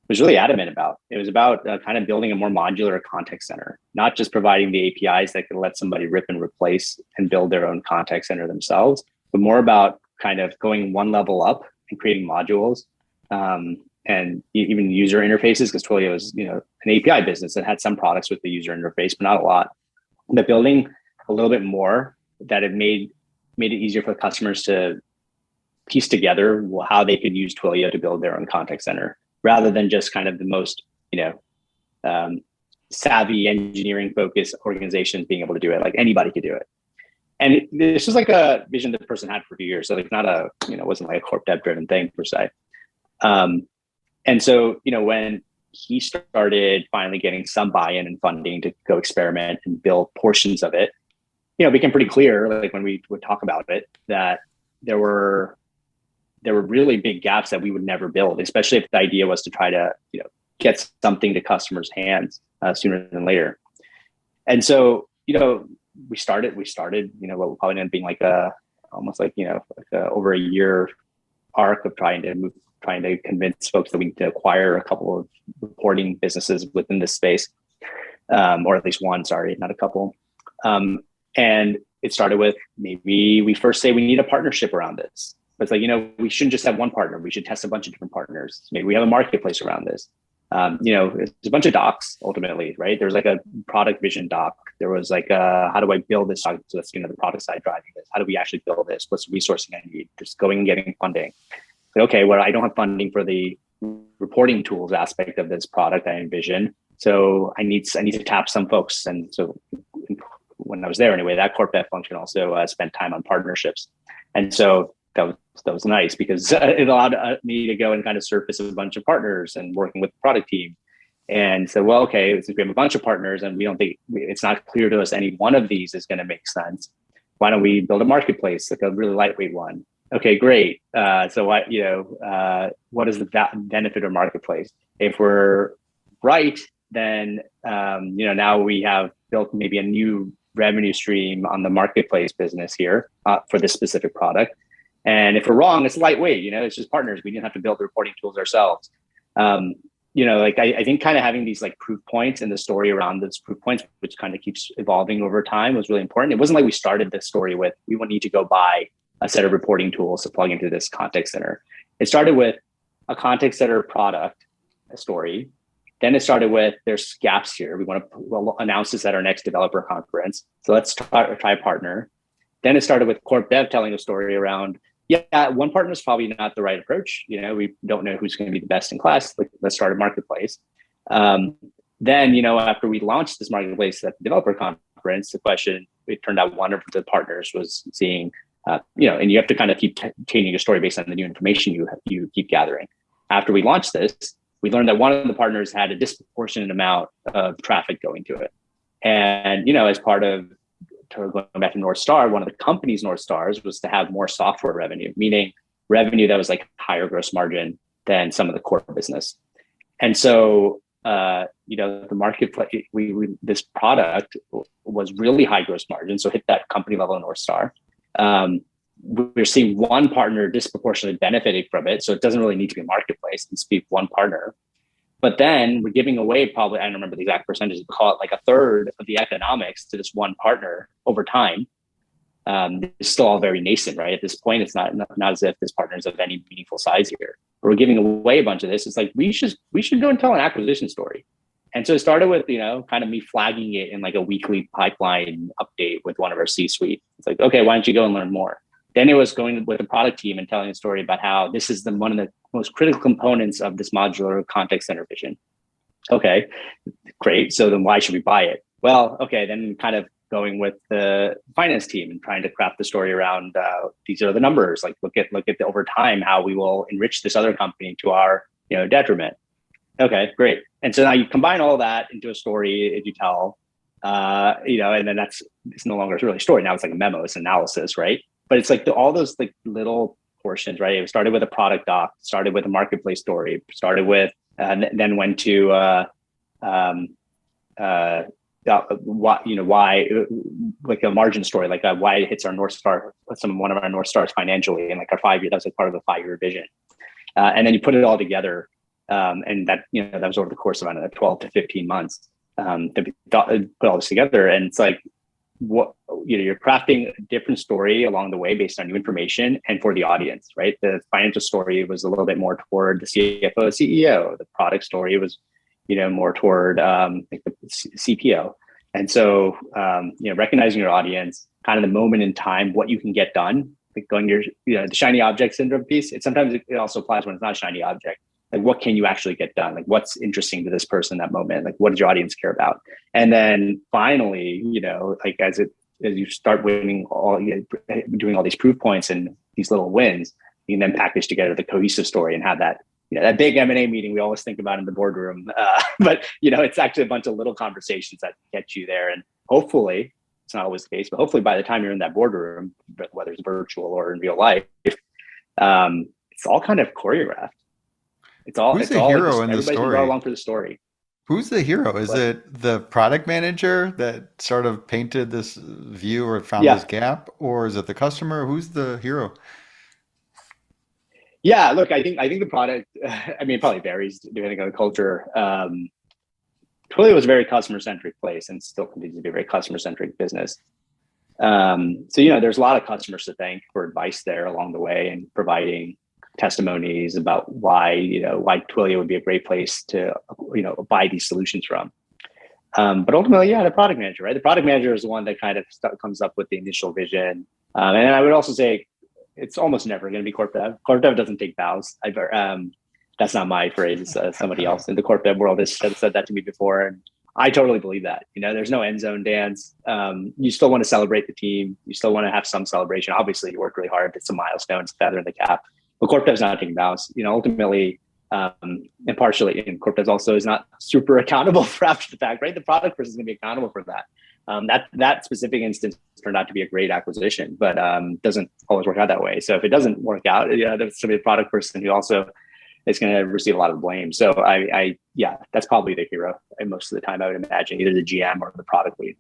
was really adamant about. It was about kind of building a more modular contact center, not just providing the APIs that could let somebody rip and replace and build their own contact center themselves, but more about kind of going one level up and creating modules, and even user interfaces, because Twilio is an API business that had some products with the user interface, but not a lot. But building a little bit more that it made it easier for customers to piece together how they could use Twilio to build their own contact center, rather than just kind of the most, savvy engineering focused organizations being able to do it. Like anybody could do it. And this was like a vision that the person had for a few years. So like not a, it wasn't like a corp dev driven thing per se. And so, when he started finally getting some buy-in and funding to go experiment and build portions of it, it became pretty clear, like when we would talk about it, that there were really big gaps that we would never build, especially if the idea was to try to, get something to customers' hands sooner than later. And so, we started, what will probably end up being like almost like over a year arc of trying to convince folks that we need to acquire a couple of reporting businesses within this space, or at least one, sorry, not a couple. And it started with, maybe we first say we need a partnership around this. But it's like, we shouldn't just have one partner. We should test a bunch of different partners. Maybe we have a marketplace around this. There's a bunch of docs ultimately, right? There's like a product vision doc. There was like, how do I build this? So that's, the product side driving this. How do we actually build this? What's the resourcing I need? Just going and getting funding. Okay, well, I don't have funding for the reporting tools aspect of this product I envision. So I need to tap some folks. And so when I was there anyway, that corp dev function also spent time on partnerships. And so that was nice because it allowed me to go and kind of surface a bunch of partners and working with the product team. And so, well, okay, since we have a bunch of partners and we don't think it's not clear to us any one of these is going to make sense, why don't we build a marketplace, like a really lightweight one? Okay, great. So what, what is the benefit of marketplace? If we're right, then, now we have built maybe a new revenue stream on the marketplace business here for this specific product. And if we're wrong, it's lightweight, it's just partners. We didn't have to build the reporting tools ourselves. I think kind of having these like proof points and the story around those proof points, which kind of keeps evolving over time, was really important. It wasn't like we started this story with, we will need to go buy a set of reporting tools to plug into this contact center. It started with a contact center product, a story. Then it started with, there's gaps here. We'll announce this at our next developer conference. So let's try a partner. Then it started with corp dev telling a story around, one partner is probably not the right approach. We don't know who's going to be the best in class. Let's start a marketplace. Then, after we launched this marketplace at the developer conference, it turned out one of the partners was seeing, and you have to kind of keep changing your story based on the new information you keep gathering. After we launched this, we learned that one of the partners had a disproportionate amount of traffic going to it. And, as part of going back to North Star, one of the company's North Stars was to have more software revenue, meaning revenue that was like higher gross margin than some of the core business. And so, the marketplace, this product was really high gross margin, so hit that company level North Star. We're seeing one partner disproportionately benefiting from it, so it doesn't really need to be a marketplace. It's be one partner. But then we're giving away probably, I don't remember the exact percentage, but call it like a third of the economics to this one partner over time. It's still all very nascent, right? At this point, it's not as if this partner is of any meaningful size here. But we're giving away a bunch of this. It's like, we should go and tell an acquisition story. And so it started with, kind of me flagging it in like a weekly pipeline update with one of our C-suite. It's like, okay, why don't you go and learn more? Then it was going with the product team and telling a story about how this is one of the most critical components of this modular contact center vision. Okay, great. So then why should we buy it? Well, okay, then kind of going with the finance team and trying to craft the story around these are the numbers. Like look at the over time how we will enrich this other company to our detriment. Okay, great. And so now you combine all that into a story that you tell, and then it's no longer really a story. Now it's like a memo, it's analysis, right? But it's like all those like little portions, right? It started with a product doc, started with a marketplace story, started with, then went to why, like a margin story, like why it hits our North Star, one of our North Stars financially, and like our 5 year, that's like part of the 5 year vision. And then you put it all together, and that that was over the course of 12 to 15 months to put all this together, and it's like, you're crafting a different story along the way based on new information and for the audience, right? The financial story was a little bit more toward the CFO, CEO. The product story was, more toward like the CPO. And so, recognizing your audience, kind of the moment in time, what you can get done, like going your, the shiny object syndrome piece. Sometimes it also applies when it's not a shiny object. Like, what can you actually get done? Like, what's interesting to this person in that moment? Like, what does your audience care about? And then finally, like as you start doing all these proof points and these little wins, you can then package together the cohesive story and have that, that big M&A meeting we always think about in the boardroom. But it's actually a bunch of little conversations that get you there. And hopefully, it's not always the case, but hopefully by the time you're in that boardroom, whether it's virtual or in real life, it's all kind of choreographed. Who's the hero in the story? Everybody can go along for the story. Who's the hero? Is it the product manager that sort of painted this view or found this gap, or is it the customer? Who's the hero? Yeah, look, I think the product. It probably varies depending on the culture. Twilio was a very customer centric place, and still continues to be a very customer centric business. So there's a lot of customers to thank for advice there along the way and providing testimonies about why Twilio would be a great place to buy these solutions from. But ultimately, the product manager, right? The product manager is the one that kind of comes up with the initial vision. And I would also say it's almost never going to be corp dev. Corp dev doesn't take bows. That's not my phrase. Somebody else in the corp dev world has said that to me before, and I totally believe that. There's no end zone dance. You still want to celebrate the team. You still want to have some celebration. Obviously, you work really hard. It's a milestone. It's a feather in the cap. But corp dev's not taking bounds. Ultimately, and partially, and corp dev also is not super accountable for after the fact, right? The product person is going to be accountable for that. That specific instance turned out to be a great acquisition, but doesn't always work out that way. So if it doesn't work out, there's somebody, a product person who also is going to receive a lot of the blame. So yeah, that's probably the hero. And most of the time, I would imagine either the GM or the product lead.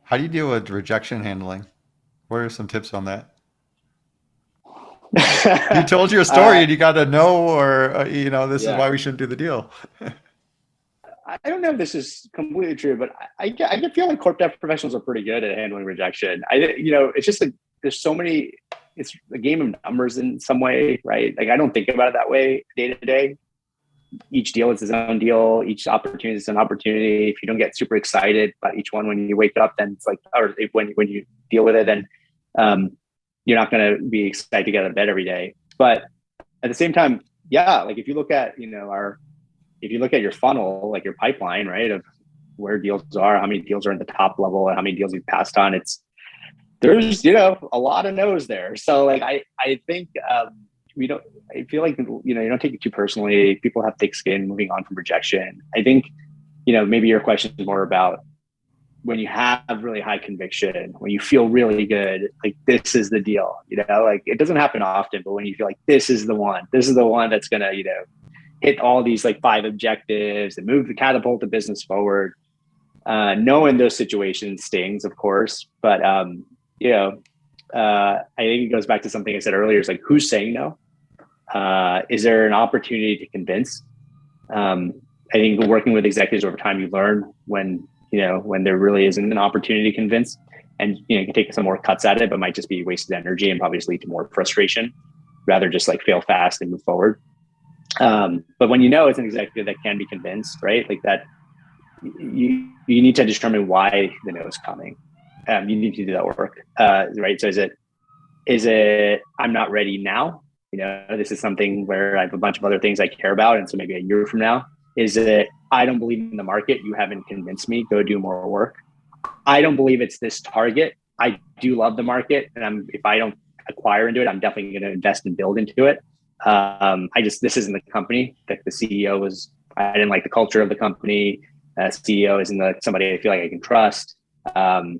How do you deal with rejection handling? What are some tips on that? You told your story and you got to know, or this is why we shouldn't do the deal. I don't know if this is completely true, but I feel like corp dev professionals are pretty good at handling rejection. It's just like there's so many. It's a game of numbers in some way, right? Like I don't think about it that way day to day. Each deal is its own deal. Each opportunity is an opportunity. If you don't get super excited about each one when you wake up, then it's like, or when you deal with it, then you're not going to be excited to get out of bed every day. But at the same time, yeah, like if you look at if you look at your funnel, like your pipeline, right, of where deals are, how many deals are in the top level, and how many deals you've passed on, there's a lot of no's there. So like I think I feel like you don't take it too personally. People have thick skin moving on from rejection. I think maybe your question is more about when you have really high conviction, when you feel really good, like this is the deal. Like it doesn't happen often, but when you feel like this is the one that's gonna hit all these like 5 objectives and move the catapult the business forward. Knowing those situations stings, of course, but I think it goes back to something I said earlier. It's like, who's saying no? Is there an opportunity to convince? I think working with executives over time, you learn when there really isn't an opportunity to convince, and you can take some more cuts at it, but might just be wasted energy and probably just lead to more frustration rather just like fail fast and move forward. But when it's an executive that can be convinced, right? Like that, you need to determine why the no is coming. You need to do that work, right? So is it I'm not ready now? This is something where I have a bunch of other things I care about, and so maybe a year from now. Is it I don't believe in the market? You haven't convinced me. Go do more work. I don't believe it's this target. I do love the market, and if I don't acquire into it, I'm definitely going to invest and build into it. This isn't the company. Like the CEO I didn't like the culture of the company. CEO isn't somebody I feel like I can trust. I'm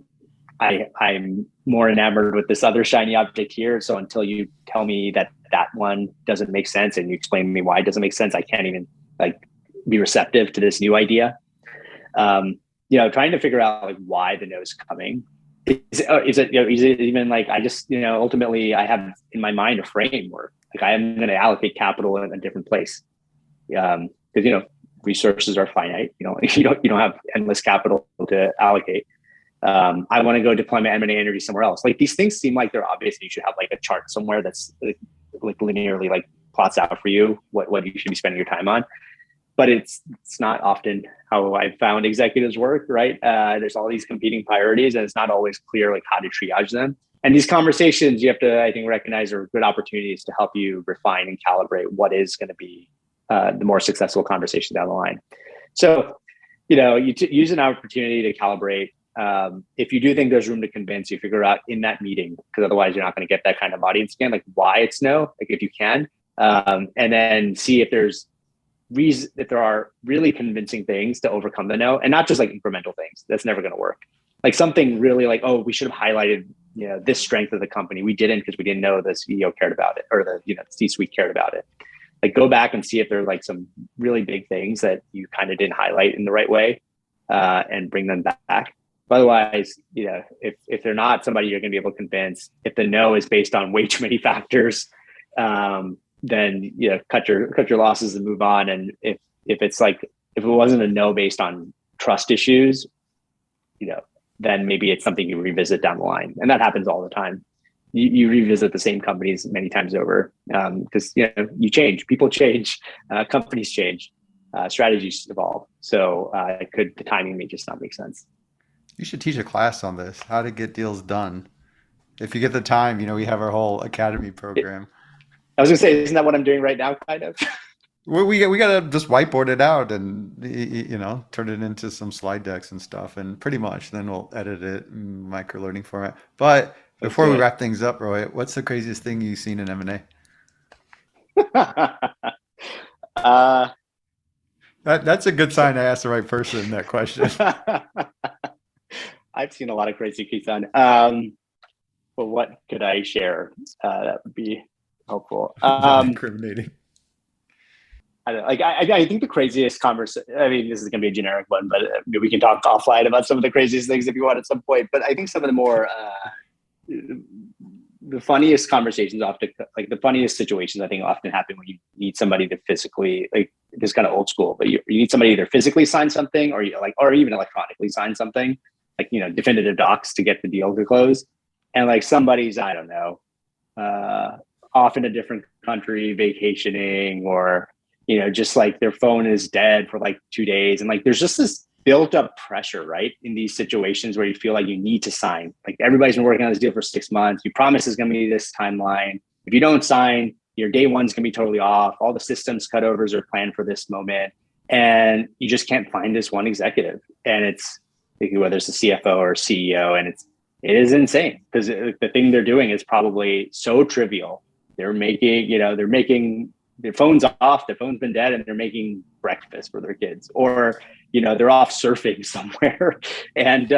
more enamored with this other shiny object here. So until you tell me that one doesn't make sense and you explain to me why it doesn't make sense, I can't even be receptive to this new idea. Trying to figure out like why the no is coming. Is it even like I just ultimately I have in my mind a framework. Like I am going to allocate capital in a different place, because resources are finite. You don't have endless capital to allocate. I want to go deploy my M&A energy somewhere else. Like these things seem like they're obvious. You should have like a chart somewhere that's like linearly like plots out for you what you should be spending your time on. But it's not often how I've found executives work, right? There's all these competing priorities, and it's not always clear like how to triage them. And these conversations you have to, I think, recognize are good opportunities to help you refine and calibrate what is going to be the more successful conversation down the line. So, you use an opportunity to calibrate. If you do think there's room to convince, you figure out in that meeting, because otherwise you're not going to get that kind of audience again, like why it's no, like if you can, and then see if there are really convincing things to overcome the no, and not just like incremental things. That's never going to work. Like something really like, oh, we should have highlighted, this strength of the company. We didn't because we didn't know the CEO cared about it, or the C-suite cared about it. Like go back and see if there are like some really big things that you kind of didn't highlight in the right way, and bring them back. But otherwise, if they're not somebody you're going to be able to convince, if the no is based on way too many factors, then cut your losses and move on. And if it wasn't a no based on trust issues, then maybe it's something you revisit down the line. And that happens all the time. You revisit the same companies many times over, because you change, people change, companies change, strategies evolve. So the timing may just not make sense. You should teach a class on this, how to get deals done. If you get the time, we have our whole academy program. I was gonna say, isn't that what I'm doing right now, kind of? We gotta just whiteboard it out and turn it into some slide decks and stuff, and pretty much then we'll edit it in micro learning format. But Let's before do we it. wrap things up, Roy, what's the craziest thing you've seen in M&A? uh, That's a good so, sign I asked the right person that question. I've seen a lot of crazy Kison. But what could I share? That would be helpful. Non-incriminating. I think the craziest conversation. I mean, this is going to be a generic one, but we can talk offline about some of the craziest things if you want at some point. But I think some of the more the funniest conversations often, like the funniest situations, I think often happen when you need somebody to physically, like this kind of old school, but you need somebody to either physically sign something or even electronically sign something, like definitive docs to get the deal to close, and like somebody's, I don't know, off in a different country vacationing, or just like their phone is dead for like 2 days, and like there's just this built up pressure, right, in these situations where you feel like you need to sign. Like everybody's been working on this deal for 6 months. You promise it's going to be this timeline. If you don't sign, your day one's going to be totally off. All the systems cutovers are planned for this moment, and you just can't find this one executive. And it's whether it's a CFO or CEO, and it is insane because the thing they're doing is probably so trivial. They're making their phone's off, their phone's been dead, and they're making breakfast for their kids, or they're off surfing somewhere, and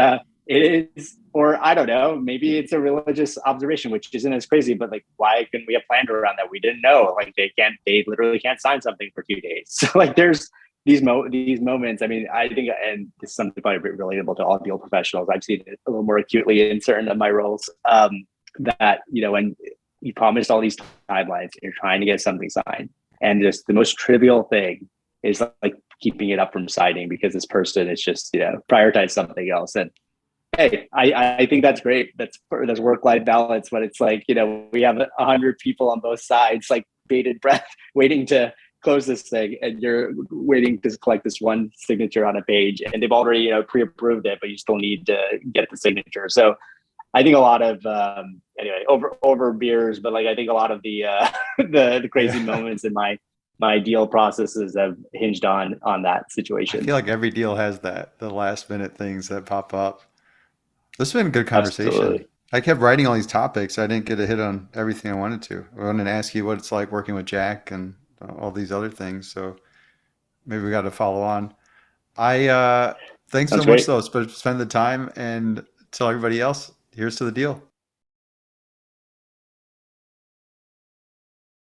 it is, or I don't know, maybe it's a religious observation, which isn't as crazy, but like, why couldn't we have planned around that? We didn't know, like they literally can't sign something for 2 days. So like, there's these moments. I mean, I think, and this is something probably relatable to all deal professionals. I've seen it a little more acutely in certain of my roles. That when you promised all these timelines, you're trying to get something signed, and just the most trivial thing is like keeping it up from signing because this person is just prioritize something else. And hey, I think that's great. That's work-life balance, but it's like we have 100 people on both sides, like bated breath, waiting to close this thing, and you're waiting to collect this one signature on a page, and they've already pre-approved it, but you still need to get the signature. So I think a lot of anyway, over beers, but like I think a lot of the the crazy moments in my deal processes have hinged on that situation. I feel like every deal has that, the last minute things that pop up. This has been a good conversation. Absolutely. I kept writing all these topics. I didn't get to hit on everything I wanted to. I wanted to ask you what it's like working with Jack and all these other things. So maybe we got to follow on. I thanks so Sounds much great. though. Spend the time and tell everybody else. Here's to the deal.